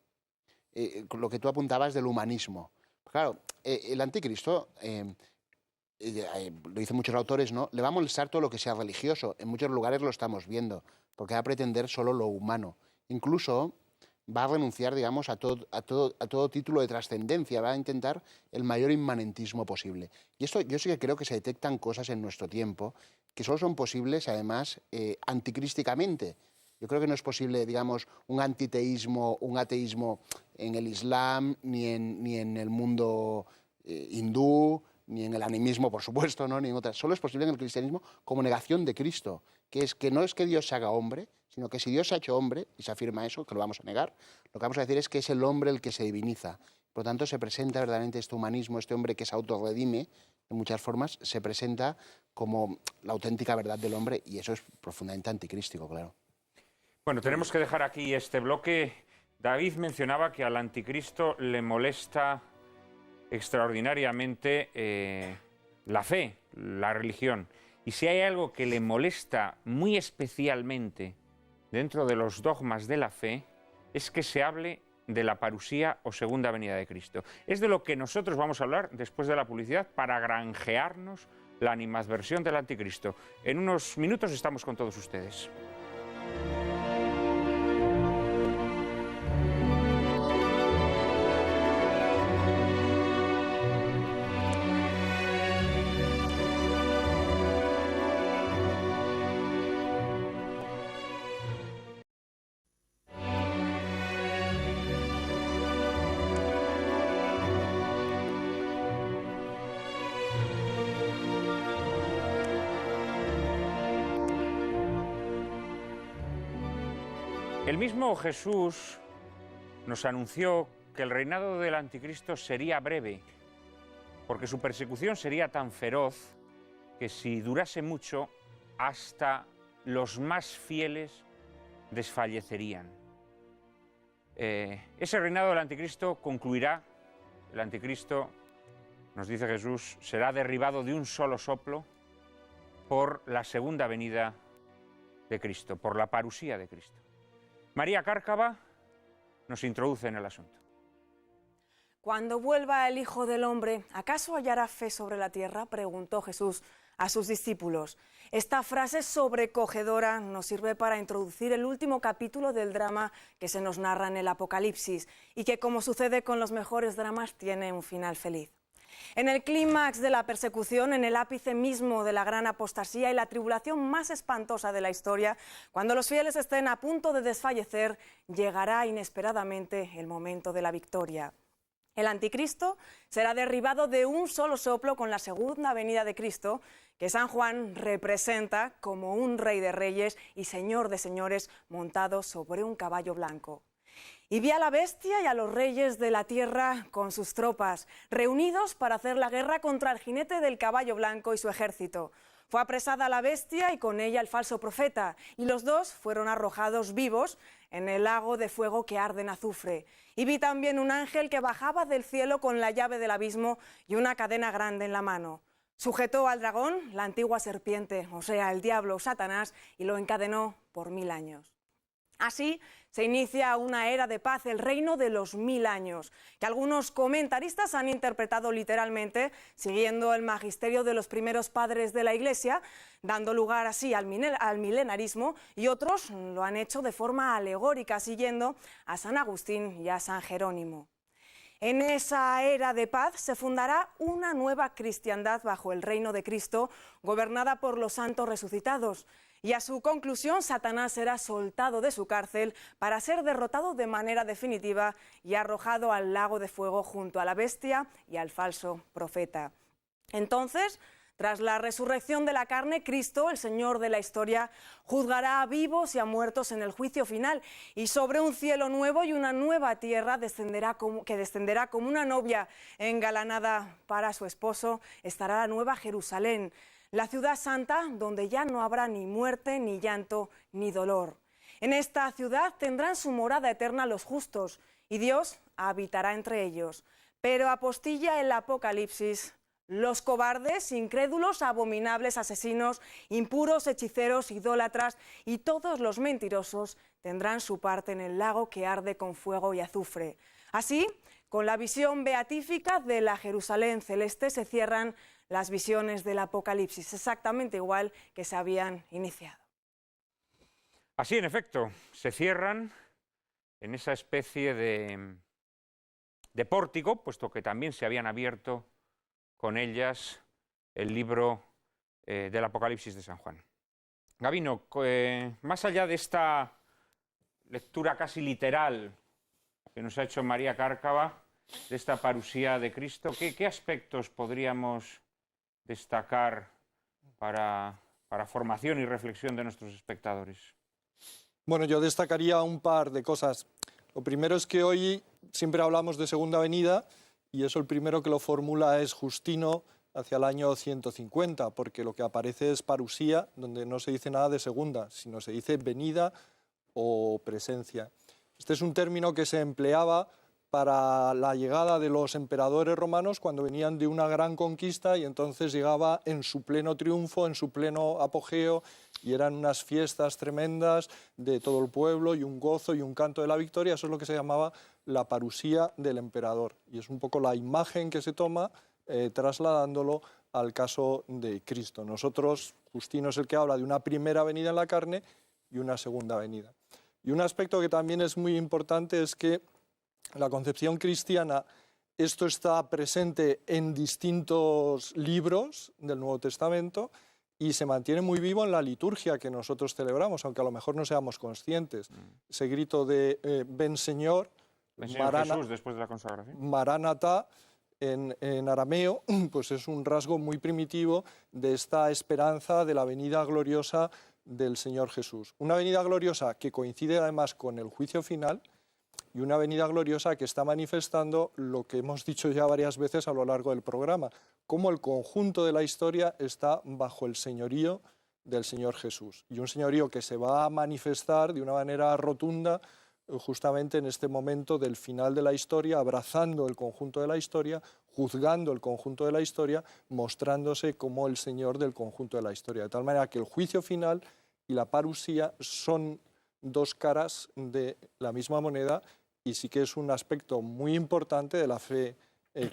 Lo que tú apuntabas del humanismo. Claro, el anticristo, lo dicen muchos autores, ¿no? Le va a molestar todo lo que sea religioso. En muchos lugares lo estamos viendo, porque va a pretender solo lo humano. Incluso va a renunciar, digamos, a todo título de trascendencia, va a intentar el mayor inmanentismo posible. Y esto yo sí que creo que se detectan cosas en nuestro tiempo que solo son posibles, además, anticrísticamente. Yo creo que no es posible, digamos, un antiteísmo, un ateísmo en el Islam, ni en el mundo hindú, ni en el animismo, por supuesto, ¿no? Ni en otras. Solo es posible en el cristianismo como negación de Cristo, que no es que Dios se haga hombre, sino que si Dios se ha hecho hombre, y se afirma eso, que lo vamos a negar, lo que vamos a decir es que es el hombre el que se diviniza. Por lo tanto, se presenta verdaderamente este humanismo, este hombre que se autorredime, de muchas formas, se presenta como la auténtica verdad del hombre, y eso es profundamente anticrístico, claro. Bueno, tenemos que dejar aquí este bloque. David mencionaba que al anticristo le molesta extraordinariamente la fe, la religión. Y si hay algo que le molesta muy especialmente dentro de los dogmas de la fe, es que se hable de la parusía o segunda venida de Cristo. Es de lo que nosotros vamos a hablar después de la publicidad para granjearnos la animadversión del anticristo. En unos minutos estamos con todos ustedes. El mismo Jesús nos anunció que el reinado del anticristo sería breve, porque su persecución sería tan feroz que si durase mucho, hasta los más fieles desfallecerían. Ese reinado del anticristo concluirá. El anticristo, nos dice Jesús, será derribado de un solo soplo por la segunda venida de Cristo, por la parusía de Cristo. María Cárcava nos introduce en el asunto. Cuando vuelva el Hijo del Hombre, ¿acaso hallará fe sobre la tierra?, preguntó Jesús a sus discípulos. Esta frase sobrecogedora nos sirve para introducir el último capítulo del drama que se nos narra en el Apocalipsis y que, como sucede con los mejores dramas, tiene un final feliz. En el clímax de la persecución, en el ápice mismo de la gran apostasía y la tribulación más espantosa de la historia, cuando los fieles estén a punto de desfallecer, llegará inesperadamente el momento de la victoria. El anticristo será derribado de un solo soplo con la segunda venida de Cristo, que San Juan representa como un rey de reyes y señor de señores montado sobre un caballo blanco. Y vi a la bestia y a los reyes de la tierra con sus tropas, reunidos para hacer la guerra contra el jinete del caballo blanco y su ejército. Fue apresada la bestia y con ella el falso profeta, y los dos fueron arrojados vivos en el lago de fuego que arde en azufre. Y vi también un ángel que bajaba del cielo con la llave del abismo y una cadena grande en la mano. Sujetó al dragón, la antigua serpiente, o sea, el diablo Satanás, y lo encadenó por 1000 años. Así se inicia una era de paz, el reino de los 1000 años, que algunos comentaristas han interpretado literalmente, siguiendo el magisterio de los primeros padres de la Iglesia, dando lugar así al milenarismo, y otros lo han hecho de forma alegórica, siguiendo a San Agustín y a San Jerónimo. En esa era de paz se fundará una nueva cristiandad bajo el reino de Cristo, gobernada por los santos resucitados. Y a su conclusión, Satanás será soltado de su cárcel para ser derrotado de manera definitiva y arrojado al lago de fuego junto a la bestia y al falso profeta. Entonces, tras la resurrección de la carne, Cristo, el Señor de la historia, juzgará a vivos y a muertos en el juicio final, y sobre un cielo nuevo y una nueva tierra descenderá como una novia engalanada para su esposo, estará la nueva Jerusalén, la ciudad santa, donde ya no habrá ni muerte, ni llanto, ni dolor. En esta ciudad tendrán su morada eterna los justos, y Dios habitará entre ellos. Pero apostilla el Apocalipsis: los cobardes, incrédulos, abominables, asesinos, impuros, hechiceros, idólatras y todos los mentirosos tendrán su parte en el lago que arde con fuego y azufre. Así, con la visión beatífica de la Jerusalén celeste se cierran las visiones del Apocalipsis, exactamente igual que se habían iniciado. Así, en efecto, se cierran en esa especie de pórtico, puesto que también se habían abierto con ellas el libro del Apocalipsis de San Juan. Gabino, más allá de esta lectura casi literal que nos ha hecho María Cárcava, de esta parusía de Cristo, ¿qué aspectos podríamos destacar para formación y reflexión de nuestros espectadores? Bueno, yo destacaría un par de cosas. Lo primero es que hoy siempre hablamos de Segunda Venida, y eso el primero que lo formula es Justino hacia el año 150, porque lo que aparece es parusía, donde no se dice nada de segunda, sino se dice venida o presencia. Este es un término que se empleaba para la llegada de los emperadores romanos cuando venían de una gran conquista, y entonces llegaba en su pleno triunfo, en su pleno apogeo, y eran unas fiestas tremendas de todo el pueblo y un gozo y un canto de la victoria. Eso es lo que se llamaba la parusía del emperador, y es un poco la imagen que se toma trasladándolo al caso de Cristo. Nosotros, Justino es el que habla de una primera venida en la carne y una segunda venida. Y un aspecto que también es muy importante es que la concepción cristiana, esto está presente en distintos libros del Nuevo Testamento y se mantiene muy vivo en la liturgia que nosotros celebramos, aunque a lo mejor no seamos conscientes. Ese grito de Ven Señor, Jesús, después de la consagración. Maranatha, en arameo, pues es un rasgo muy primitivo de esta esperanza de la venida gloriosa del Señor Jesús. Una venida gloriosa que coincide además con el juicio final, y una venida gloriosa que está manifestando lo que hemos dicho ya varias veces a lo largo del programa, cómo el conjunto de la historia está bajo el señorío del Señor Jesús. Y un señorío que se va a manifestar de una manera rotunda justamente en este momento del final de la historia, abrazando el conjunto de la historia, juzgando el conjunto de la historia, mostrándose como el Señor del conjunto de la historia. De tal manera que el juicio final y la parusía son dos caras de la misma moneda, y sí que es un aspecto muy importante de la fe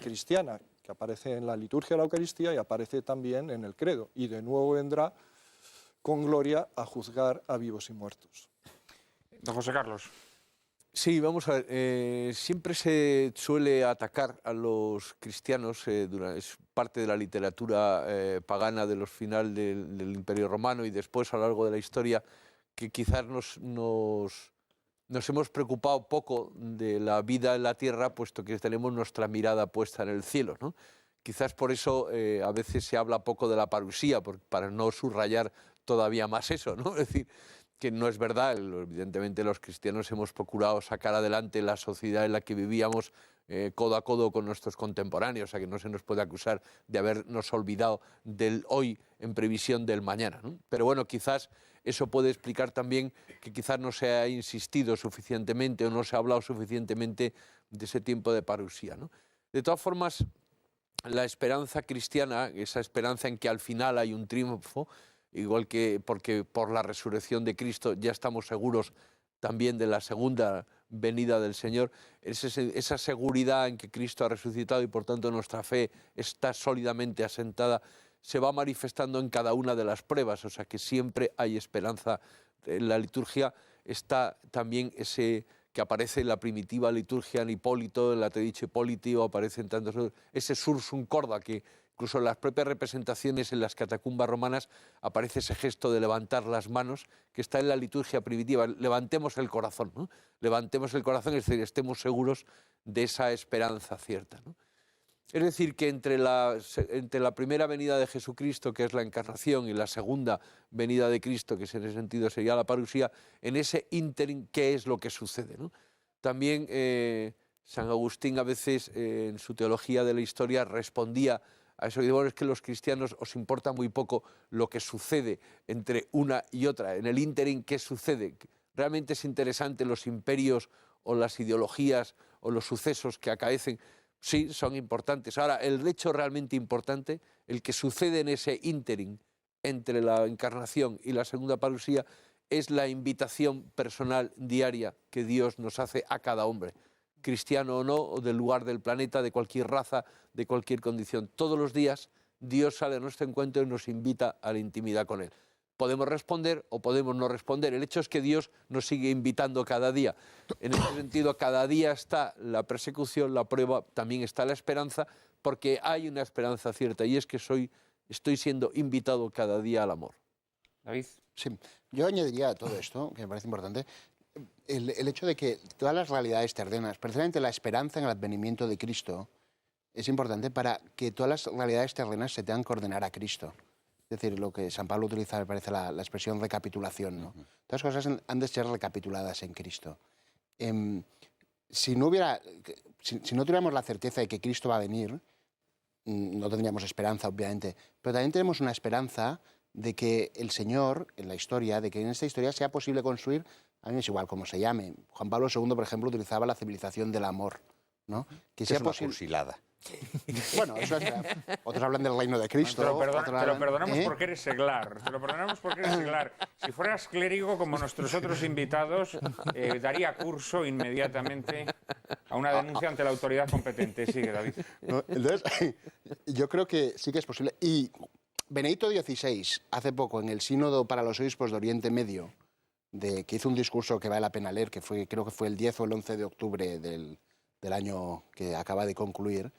cristiana, que aparece en la liturgia de la Eucaristía y aparece también en el credo. Y de nuevo vendrá con gloria a juzgar a vivos y muertos. Don José Carlos. Sí, vamos a ver, siempre se suele atacar a los cristianos, es parte de la literatura pagana de los final del Imperio Romano y después a lo largo de la historia, que quizás nos hemos preocupado poco de la vida en la tierra, puesto que tenemos nuestra mirada puesta en el cielo, ¿no? Quizás por eso a veces se habla poco de la parusía, para no subrayar todavía más eso, ¿no? Es decir, que no es verdad. Evidentemente los cristianos hemos procurado sacar adelante la sociedad en la que vivíamos codo a codo con nuestros contemporáneos, o sea que no se nos puede acusar de habernos olvidado del hoy en previsión del mañana, ¿no? Pero bueno, quizás eso puede explicar también que quizás no se ha insistido suficientemente o no se ha hablado suficientemente de ese tiempo de parusía, ¿no? De todas formas, la esperanza cristiana, esa esperanza en que al final hay un triunfo, igual que porque por la resurrección de Cristo ya estamos seguros también de la segunda venida del Señor, esa seguridad en que Cristo ha resucitado y por tanto nuestra fe está sólidamente asentada, se va manifestando en cada una de las pruebas, o sea que siempre hay esperanza. En la liturgia está también ese que aparece en la primitiva liturgia en Hipólito, en la Te dice Hipóliti, o aparece en tantos otros, ese sursum corda, que incluso en las propias representaciones en las catacumbas romanas aparece ese gesto de levantar las manos, que está en la liturgia primitiva. Levantemos el corazón, ¿no? Levantemos el corazón, es decir, estemos seguros de esa esperanza cierta, ¿no? Es decir, que entre la primera venida de Jesucristo, que es la encarnación, y la segunda venida de Cristo, que en ese sentido sería la parusía, en ese ínterin, ¿qué es lo que sucede, ¿no? También San Agustín a veces en su teología de la historia respondía a eso, y digo, bueno, es que los cristianos os importa muy poco lo que sucede entre una y otra. En el ínterin, ¿qué sucede? Realmente es interesante los imperios o las ideologías o los sucesos que acaecen. Sí, son importantes. Ahora, el hecho realmente importante, el que sucede en ese ínterin entre la encarnación y la segunda parusía, es la invitación personal diaria que Dios nos hace a cada hombre, cristiano o no, o del lugar del planeta, de cualquier raza, de cualquier condición. Todos los días Dios sale a nuestro encuentro y nos invita a la intimidad con Él. Podemos responder o podemos no responder. El hecho es que Dios nos sigue invitando cada día. En ese sentido, cada día está la persecución, la prueba, también está la esperanza, porque hay una esperanza cierta, y es que estoy siendo invitado cada día al amor. David. Sí, yo añadiría a todo esto, que me parece importante, el hecho de que todas las realidades terrenas, precisamente la esperanza en el advenimiento de Cristo, es importante para que todas las realidades terrenas se tengan que ordenar a Cristo. Es decir, lo que San Pablo utiliza, me parece, la expresión recapitulación, ¿no? Todas las cosas han de ser recapituladas en Cristo. Si no tuviéramos la certeza de que Cristo va a venir, no tendríamos esperanza, obviamente, pero también tenemos una esperanza de que el Señor, en la historia, de que en esta historia sea posible construir, a mí es igual como se llame. Juan Pablo II, por ejemplo, utilizaba la civilización del amor, ¿no? Que sea Es una posible. cursilada. Bueno, eso es, otros hablan del reino de Cristo. Te lo otros hablan- perdonamos porque eres seglar. Te lo perdonamos porque eres seglar. Si fueras clérigo como nuestros otros invitados, daría curso inmediatamente a una denuncia ante la autoridad competente. Sigue, David. ¿No? Entonces, yo creo que sí que es posible. Y Benedicto XVI, hace poco, en el Sínodo para los Obispos de Oriente Medio, que hizo un discurso que vale la pena leer, que creo que fue el 10 o el 11 de octubre del año que acaba de concluir,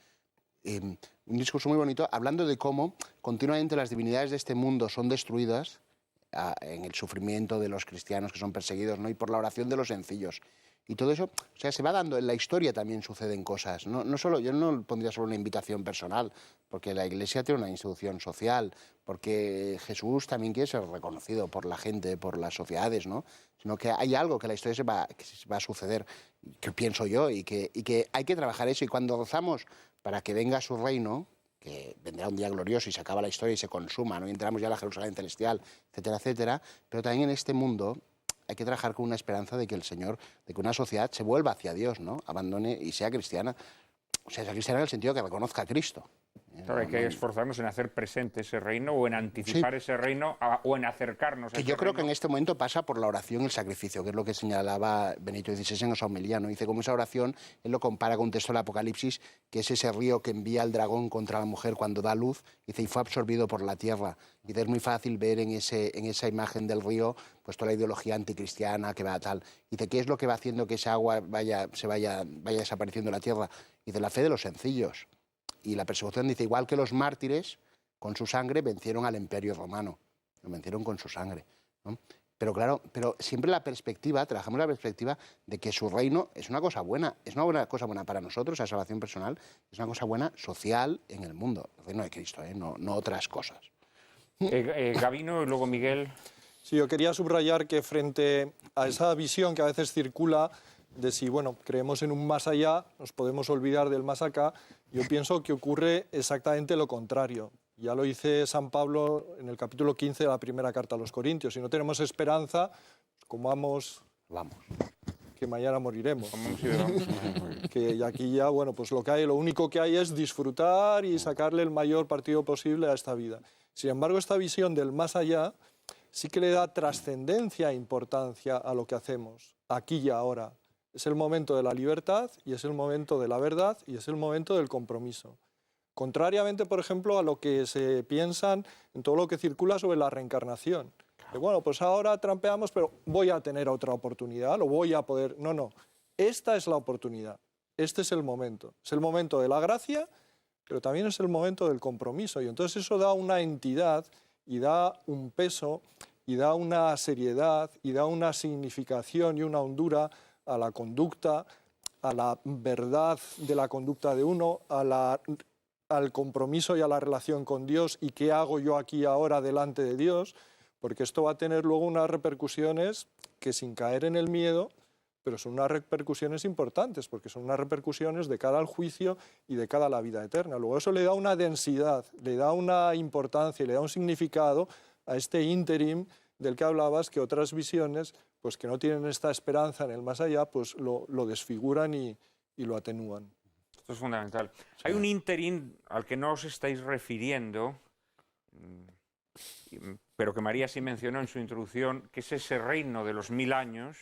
un discurso muy bonito, hablando de cómo continuamente las divinidades de este mundo son destruidas en el sufrimiento de los cristianos que son perseguidos, ¿no? Y por la oración de los sencillos. Y todo eso, o sea, se va dando, en la historia también suceden cosas. No solo, yo no pondría solo una invitación personal, porque la Iglesia tiene una institución social, porque Jesús también quiere ser reconocido por la gente, por las sociedades, ¿no? Sino que hay algo que la historia que va a suceder, que pienso yo, y que hay que trabajar eso. Y cuando rezamos para que venga su reino, que vendrá un día glorioso y se acaba la historia y se consuma, ¿no? Y entramos ya a la Jerusalén celestial, etcétera, etcétera, pero también en este mundo hay que trabajar con una esperanza de que el Señor, de que una sociedad se vuelva hacia Dios, ¿no? Abandone y sea cristiana. O sea cristiana en el sentido que reconozca a Cristo. Claro, hay que esforzarnos en hacer presente ese reino o en anticipar ese reino o en acercarnos a ese Que yo creo reino. que en este momento pasa por la oración y el sacrificio, que es lo que señalaba Benito XVI en esa homilía, ¿no? Dice cómo esa oración, él lo compara con un texto del Apocalipsis, que es ese río que envía el dragón contra la mujer cuando da luz, dice, y fue absorbido por la tierra. Dice, es muy fácil ver en esa imagen del río pues toda la ideología anticristiana que va a tal. Dice, ¿qué es lo que va haciendo que esa agua vaya desapareciendo de la tierra? Dice, la fe de los sencillos. Y la persecución, dice, igual que los mártires, con su sangre vencieron al imperio romano. Lo vencieron con su sangre, ¿no? Pero claro, siempre trabajamos la perspectiva de que su reino es una cosa buena, es una cosa buena para nosotros, la salvación personal, es una cosa buena social en el mundo, el reino de Cristo, no otras cosas. Gabino y luego Miguel. Sí, yo quería subrayar que frente a esa visión que a veces circula de si, bueno, creemos en un más allá, nos podemos olvidar del más acá, yo pienso que ocurre exactamente lo contrario. Ya lo dice San Pablo en el capítulo 15 de la primera carta a los Corintios. Si no tenemos esperanza, comamos... Vamos. que mañana moriremos. Comemos y bebamos. Que aquí ya, bueno, pues lo único que hay es disfrutar y sacarle el mayor partido posible a esta vida. Sin embargo, esta visión del más allá sí que le da trascendencia e importancia a lo que hacemos, aquí y ahora. Es el momento de la libertad y es el momento de la verdad y es el momento del compromiso. Contrariamente, por ejemplo, a lo que se piensan en todo lo que circula sobre la reencarnación. Que, bueno, pues ahora trampeamos, pero voy a tener otra oportunidad, lo voy a poder... No, no, esta es la oportunidad, este es el momento. Es el momento de la gracia, pero también es el momento del compromiso. Y entonces eso da una entidad y da un peso y da una seriedad y da una significación y una hondura a la conducta, a la verdad de la conducta de uno, al compromiso y a la relación con Dios y qué hago yo aquí ahora delante de Dios, porque esto va a tener luego unas repercusiones que, sin caer en el miedo, pero son unas repercusiones importantes, porque son unas repercusiones de cara al juicio y de cara a la vida eterna. Luego eso le da una densidad, le da una importancia, le da un significado a este ínterim del que hablabas, que otras visiones, pues que no tienen esta esperanza en el más allá, pues lo desfiguran y lo atenúan. Esto es fundamental. Hay un ínterin al que no os estáis refiriendo, pero que María sí mencionó en su introducción, que es ese reino de los 1000 años,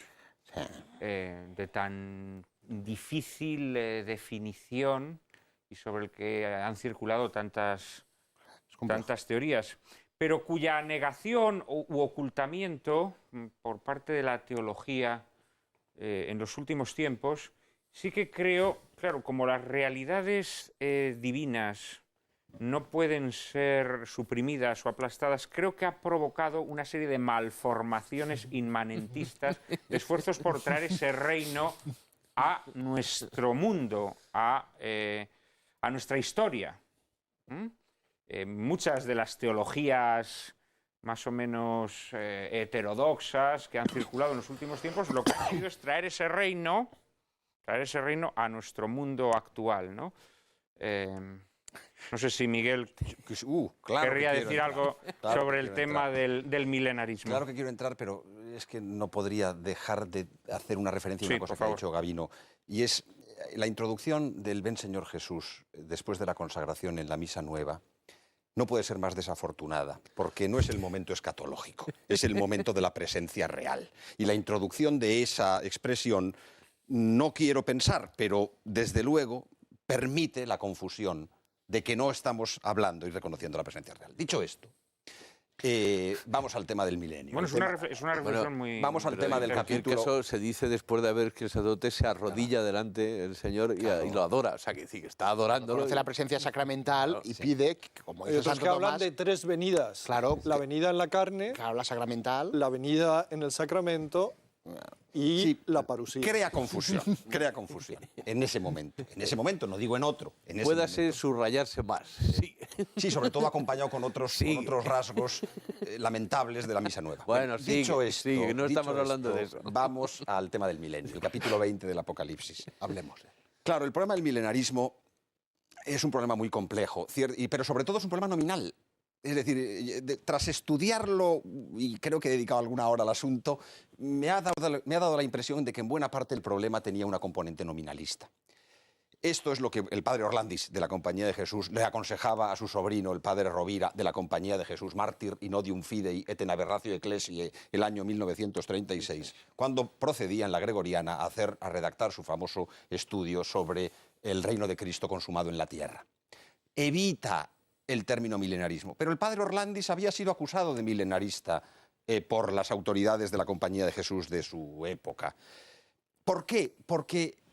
de tan difícil definición y sobre el que han circulado tantas teorías, pero cuya negación u ocultamiento por parte de la teología en los últimos tiempos, sí que creo, claro, como las realidades divinas no pueden ser suprimidas o aplastadas, creo que ha provocado una serie de malformaciones inmanentistas, de esfuerzos por traer ese reino a nuestro mundo, a nuestra historia. Muchas de las teologías más o menos heterodoxas que han circulado en los últimos tiempos, lo que han sido es traer ese reino a nuestro mundo actual, ¿no? No sé si Miguel querría decir algo sobre el tema del milenarismo. Claro que quiero entrar, pero es que no podría dejar de hacer una referencia a una cosa que ha dicho Gabino, y es la introducción del Ven Señor Jesús después de la consagración en la Misa Nueva. No puede ser más desafortunada, porque no es el momento escatológico, es el momento de la presencia real. Y la introducción de esa expresión, no quiero pensar, pero desde luego permite la confusión de que no estamos hablando y reconociendo la presencia real. Dicho esto, vamos al tema del milenio. Bueno, es una reflexión muy... Vamos al tema del capítulo. Eso se dice después de ver que el sacerdote se arrodilla delante del Señor y lo adora. O sea, que sí, que está adorándolo. Conoce la presencia sacramental y pide, como dice Otros Santo que hablan Tomás, de tres venidas. Claro. La venida en la carne, claro, la sacramental. la venida en el sacramento y Sí, la parusía. Crea confusión en ese momento. En ese momento, no digo en otro. En ese Pueda momento. ser subrayarse más. Sí. Sí, sobre todo acompañado con otros rasgos lamentables de la Misa Nueva. Bueno, dicho esto, no dicho estamos hablando de esto, eso. Vamos al tema del milenio, el capítulo 20 del Apocalipsis. Hablemos. Claro, el problema del milenarismo es un problema muy complejo, pero sobre todo es un problema nominal. Es decir, tras estudiarlo, y creo que he dedicado alguna hora al asunto, me ha dado la impresión de que en buena parte el problema tenía una componente nominalista. Esto es lo que el padre Orlandis, de la Compañía de Jesús, le aconsejaba a su sobrino, el padre Rovira, de la Compañía de Jesús, mártir in odium fidei et in aberratio ecclesiae, el año 1936, cuando procedía en la Gregoriana a redactar su famoso estudio sobre el reino de Cristo consumado en la tierra. Evita el término milenarismo, pero el padre Orlandis había sido acusado de milenarista por las autoridades de la Compañía de Jesús de su época. ¿Por qué?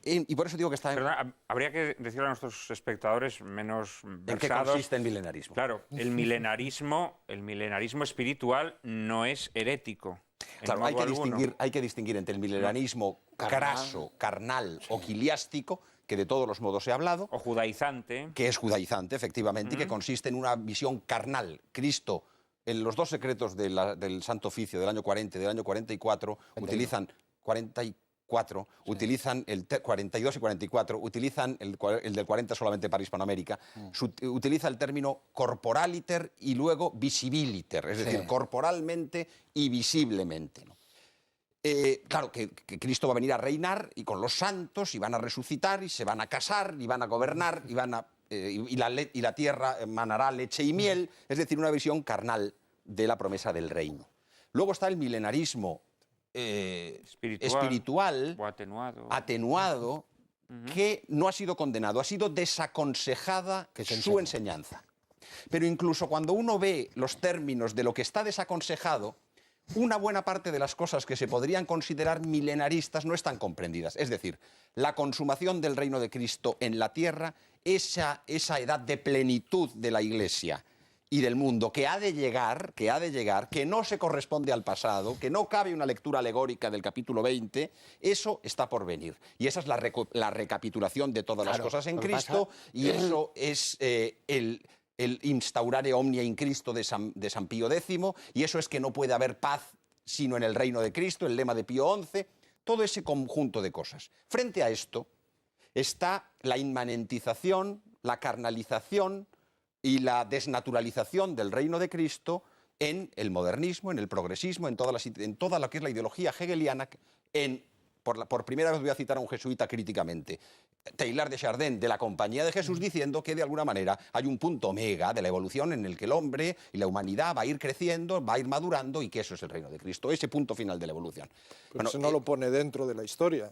Y por eso digo que está en... Perdona, habría que decirle a nuestros espectadores menos versados... ¿En qué consiste el milenarismo? Claro, el milenarismo espiritual no es herético. Claro, hay que distinguir entre el milenarismo craso, carnal o quiliástico, que de todos los modos he hablado. O judaizante. Que es judaizante, efectivamente, y que consiste en una visión carnal. Cristo, en los dos secretos del Santo Oficio del año 40 y del año 44, utilizan 44, utilizan el 42 y 44, utilizan el del 40 solamente para Hispanoamérica, utiliza el término corporaliter y luego visibiliter, es decir, corporalmente y visiblemente, ¿no? Claro, que Cristo va a venir a reinar y con los santos y van a resucitar y se van a casar y van a gobernar y la tierra manará leche y miel, es decir, una visión carnal de la promesa del reino. Luego está el milenarismo espiritual o atenuado, que no ha sido condenado, ha sido desaconsejada su enseñanza. Pero incluso cuando uno ve los términos de lo que está desaconsejado, una buena parte de las cosas que se podrían considerar milenaristas no están comprendidas. Es decir, la consumación del reino de Cristo en la tierra, esa edad de plenitud de la Iglesia y del mundo que ha de llegar, que no se corresponde al pasado, que no cabe una lectura alegórica del capítulo 20, eso está por venir. Y esa es la recapitulación de todas las cosas en Cristo, y eso es el instaurare omnia in Cristo de San Pío X, y eso es que no puede haber paz sino en el reino de Cristo, el lema de Pío XI, todo ese conjunto de cosas. Frente a esto está la inmanentización, la carnalización y la desnaturalización del reino de Cristo en el modernismo, en el progresismo, en toda lo que es la ideología hegeliana. Por primera vez voy a citar a un jesuita críticamente, Teilhard de Chardin, de la Compañía de Jesús, diciendo que de alguna manera hay un punto omega de la evolución en el que el hombre y la humanidad va a ir creciendo, va a ir madurando, y que eso es el reino de Cristo, ese punto final de la evolución. Pero eso no lo pone dentro de la historia.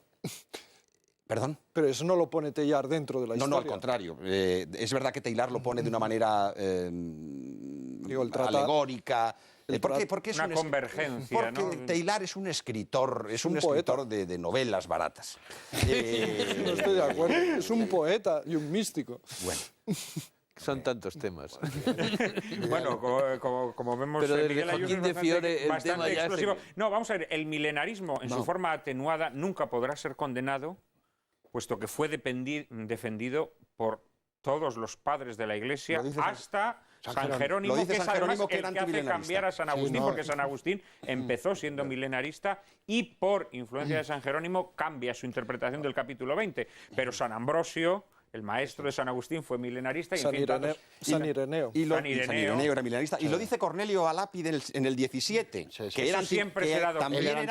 ¿Perdón? Pero eso no lo pone Teilhard dentro de la historia. No, al contrario. Es verdad que Teilhard lo pone de una manera alegórica. Porque es una convergencia, porque ¿no? Teilhard es un escritor, de novelas baratas. No estoy de acuerdo. Es un poeta y un místico. Bueno. Son tantos temas. Bueno, como vemos, Pero desde Miguel Ayuso Joaquín es de bastante, Fiore el bastante tema ya explosivo. No, vamos a ver, el milenarismo en su forma atenuada nunca podrá ser condenado, puesto que fue defendido por todos los padres de la Iglesia hasta San Jerónimo, que es además el que hace cambiar a San Agustín, porque San Agustín empezó siendo milenarista y por influencia de San Jerónimo cambia su interpretación del capítulo 20. Pero San Ambrosio, el maestro de San Agustín, fue milenarista. San Ireneo. San Ireneo era milenarista. Y lo dice Cornelio Alapi en el 17, que era siempre será doctrina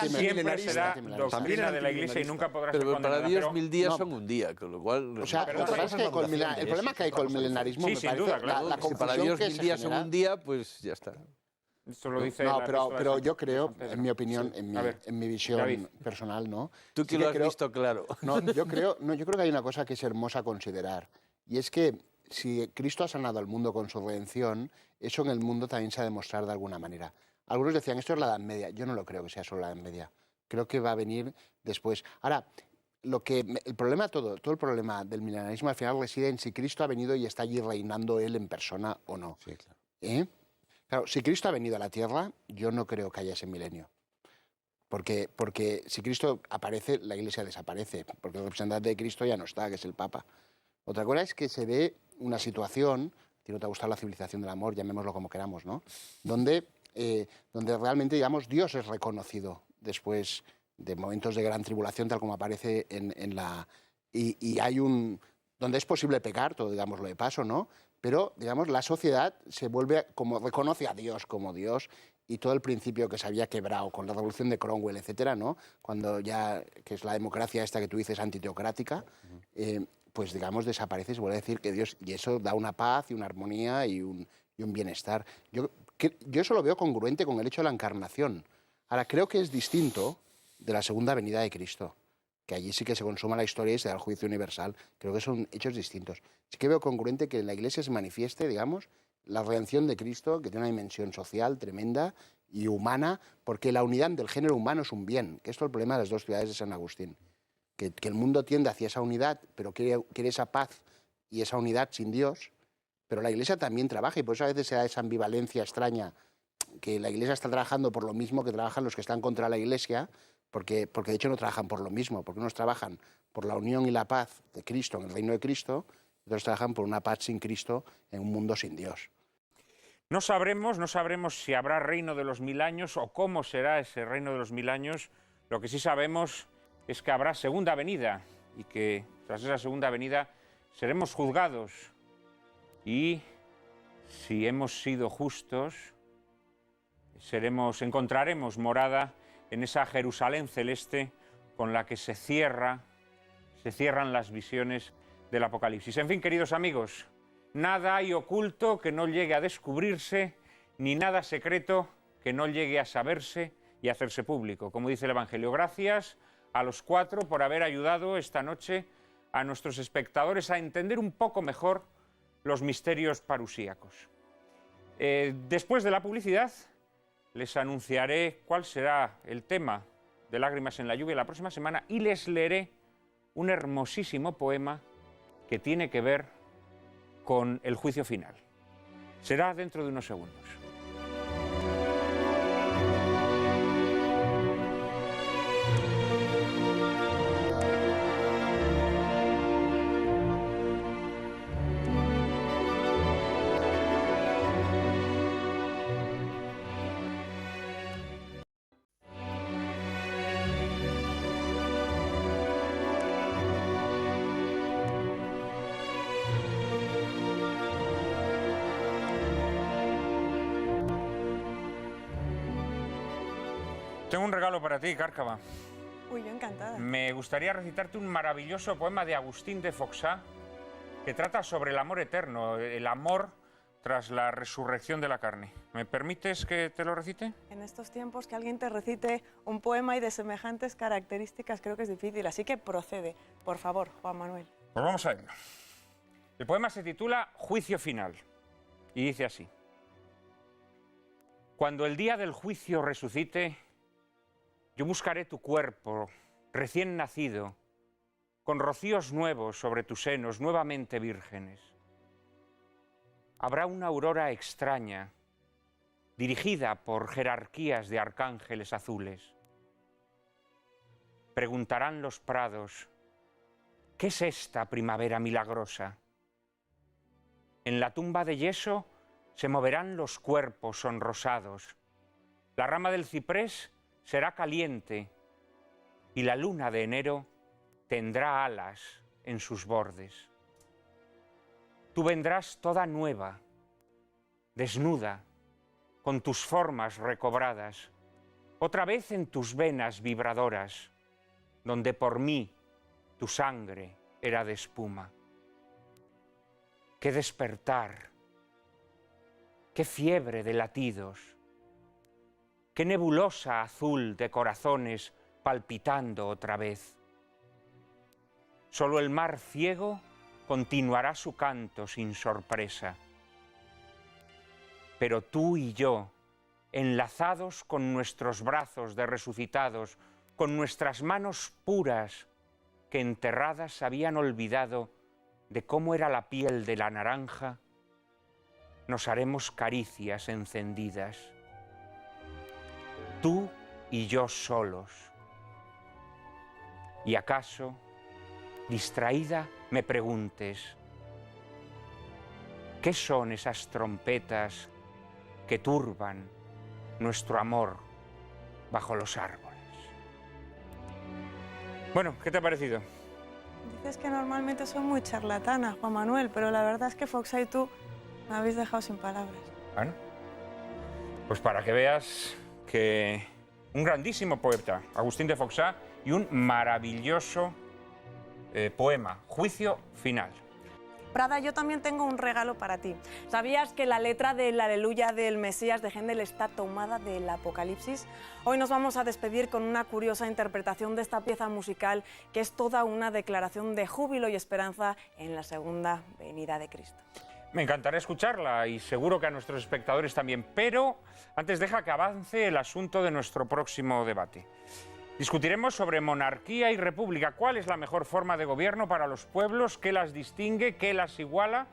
de la Iglesia y nunca podrá ser Pero condenada. para Dios 1000 días son un día, con lo cual... O sea, el problema que hay con el milenarismo, Sí, me sin parece, duda, claro. la Si confusión para Dios que 1000 se días son genera. un día, pues ya está. Esto lo dice No, la epístola de pero San- yo creo, San Pedro. en mi opinión, A ver, en mi visión David. personal, ¿no? Tú Sí que lo has creo- visto claro. No, yo creo que hay una cosa que es hermosa a considerar, y es que si Cristo ha sanado al mundo con su redención, eso en el mundo también se ha de mostrar de alguna manera. Algunos decían, esto es la Edad Media. Yo no lo creo que sea solo la Edad Media. Creo que va a venir después. Ahora, el problema todo el problema del milenarismo al final reside en si Cristo ha venido y está allí reinando Él en persona o no. Sí, claro. Claro, si Cristo ha venido a la Tierra, yo no creo que haya ese milenio. Porque si Cristo aparece, la Iglesia desaparece, porque el representante de Cristo ya no está, que es el Papa. Otra cosa es que se dé una situación, que no te ha gustado la civilización del amor, llamémoslo como queramos, ¿no? Donde realmente, digamos, Dios es reconocido después de momentos de gran tribulación, tal como aparece en la... Y hay donde es posible pecar, todo digámoslo de paso, ¿no? Pero, digamos, la sociedad se vuelve como reconoce a Dios como Dios, y todo el principio que se había quebrado con la revolución de Cromwell, etcétera, ¿no? Cuando ya, que es la democracia esta que tú dices antiteocrática, pues digamos desaparece y se vuelve a decir que Dios, y eso da una paz y una armonía y un bienestar. Yo eso lo veo congruente con el hecho de la encarnación. Ahora, creo que es distinto de la segunda venida de Cristo, que allí sí que se consuma la historia y se da el juicio universal. Creo que son hechos distintos. Sí que veo congruente que en la Iglesia se manifieste, digamos, la redención de Cristo, que tiene una dimensión social tremenda y humana, porque la unidad del género humano es un bien, que esto es el problema de las dos ciudades de San Agustín. Que el mundo tiende hacia esa unidad, pero quiere esa paz y esa unidad sin Dios, pero la Iglesia también trabaja, y por eso a veces se da esa ambivalencia extraña, que la Iglesia está trabajando por lo mismo que trabajan los que están contra la Iglesia, porque de hecho no trabajan por lo mismo, porque unos trabajan por la unión y la paz de Cristo en el reino de Cristo, y otros trabajan por una paz sin Cristo en un mundo sin Dios. No sabremos si habrá reino de los 1000 años o cómo será ese reino de los 1000 años. Lo que sí sabemos es que habrá segunda venida y que tras esa segunda venida seremos juzgados. Y si hemos sido justos, encontraremos morada en esa Jerusalén celeste con la que se cierran las visiones del Apocalipsis. En fin, queridos amigos, nada hay oculto que no llegue a descubrirse, ni nada secreto que no llegue a saberse y hacerse público. Como dice el Evangelio, gracias a los cuatro por haber ayudado esta noche a nuestros espectadores a entender un poco mejor los misterios parusíacos. Después de la publicidad, les anunciaré cuál será el tema de Lágrimas en la lluvia la próxima semana y les leeré un hermosísimo poema que tiene que ver con el juicio final. Será dentro de unos segundos. Tengo un regalo para ti, Cárcava. Uy, yo encantada. Me gustaría recitarte un maravilloso poema de Agustín de Foxá que trata sobre el amor eterno, el amor tras la resurrección de la carne. ¿Me permites que te lo recite? En estos tiempos que alguien te recite un poema y de semejantes características creo que es difícil, así que procede, por favor, Juan Manuel. Pues vamos a ello. El poema se titula Juicio final y dice así: Cuando el día del juicio resucite, yo buscaré tu cuerpo, recién nacido, con rocíos nuevos sobre tus senos, nuevamente vírgenes. Habrá una aurora extraña, dirigida por jerarquías de arcángeles azules. Preguntarán los prados, ¿qué es esta primavera milagrosa? En la tumba de yeso se moverán los cuerpos sonrosados. La rama del ciprés será caliente y la luna de enero tendrá alas en sus bordes. Tú vendrás toda nueva, desnuda, con tus formas recobradas, otra vez en tus venas vibradoras, donde por mí tu sangre era de espuma. Qué despertar, qué fiebre de latidos, qué nebulosa azul de corazones palpitando otra vez. Solo el mar ciego continuará su canto sin sorpresa. Pero tú y yo, enlazados con nuestros brazos de resucitados, con nuestras manos puras que enterradas habían olvidado de cómo era la piel de la naranja, nos haremos caricias encendidas. Tú y yo solos. Y acaso, distraída, me preguntes, ¿qué son esas trompetas que turban nuestro amor bajo los árboles? Bueno, ¿qué te ha parecido? Dices que normalmente soy muy charlatana, Juan Manuel, pero la verdad es que Foxá y tú me habéis dejado sin palabras. Bueno, pues para que veas que un grandísimo poeta, Agustín de Foxá, y un maravilloso poema, Juicio final. Prada, yo también tengo un regalo para ti. ¿Sabías que la letra del Aleluya del Mesías de Händel está tomada del Apocalipsis? Hoy nos vamos a despedir con una curiosa interpretación de esta pieza musical que es toda una declaración de júbilo y esperanza en la segunda venida de Cristo. Me encantaría escucharla y seguro que a nuestros espectadores también, pero antes deja que avance el asunto de nuestro próximo debate. Discutiremos sobre monarquía y república. ¿Cuál es la mejor forma de gobierno para los pueblos? ¿Qué las distingue? ¿Qué las iguala?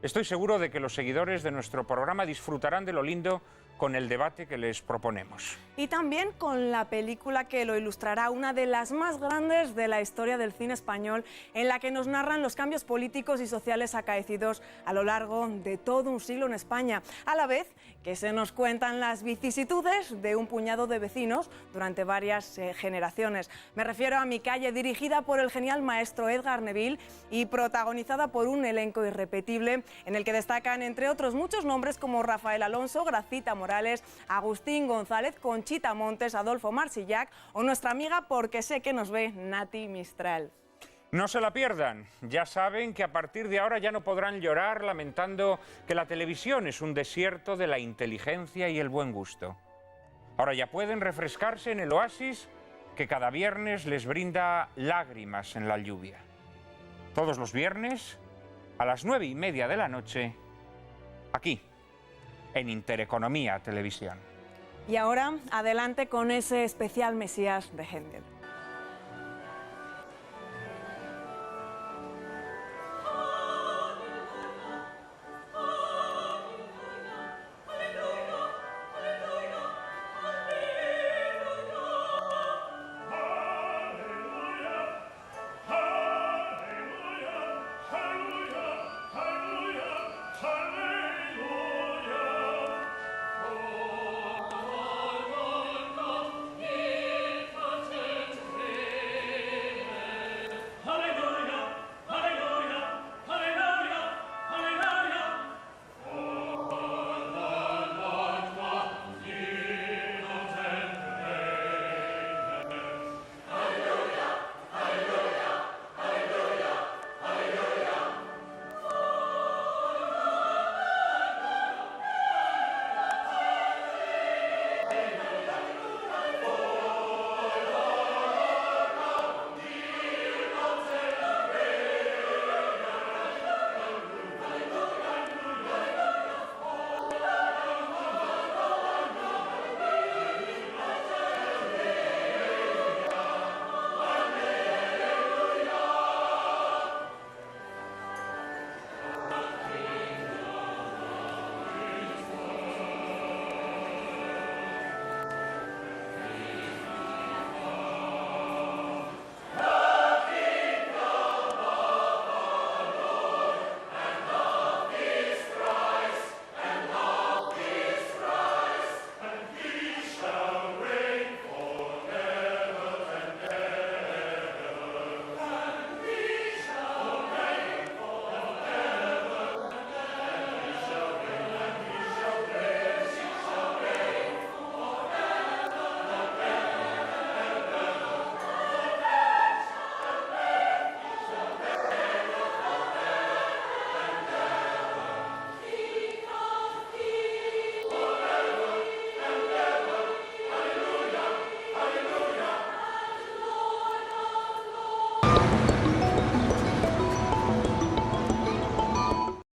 Estoy seguro de que los seguidores de nuestro programa disfrutarán de lo lindo con el debate que les proponemos. Y también con la película que lo ilustrará, una de las más grandes de la historia del cine español, en la que nos narran los cambios políticos y sociales acaecidos a lo largo de todo un siglo en España, a la vez que se nos cuentan las vicisitudes de un puñado de vecinos durante varias generaciones. Me refiero a Mi calle, dirigida por el genial maestro Edgar Neville y protagonizada por un elenco irrepetible en el que destacan, entre otros, muchos nombres como Rafael Alonso, Gracita Moreno, Morales, Agustín González, Conchita Montes, Adolfo Marsillac o nuestra amiga, porque sé que nos ve, Nati Mistral. No se la pierdan. Ya saben que a partir de ahora ya no podrán llorar lamentando que la televisión es un desierto de la inteligencia y el buen gusto. Ahora ya pueden refrescarse en el oasis que cada viernes les brinda lágrimas en la lluvia. Todos los viernes, a las 9:30 de la noche, aquí, en Intereconomía Televisión. Y ahora, adelante con ese especial Mesías de Händel.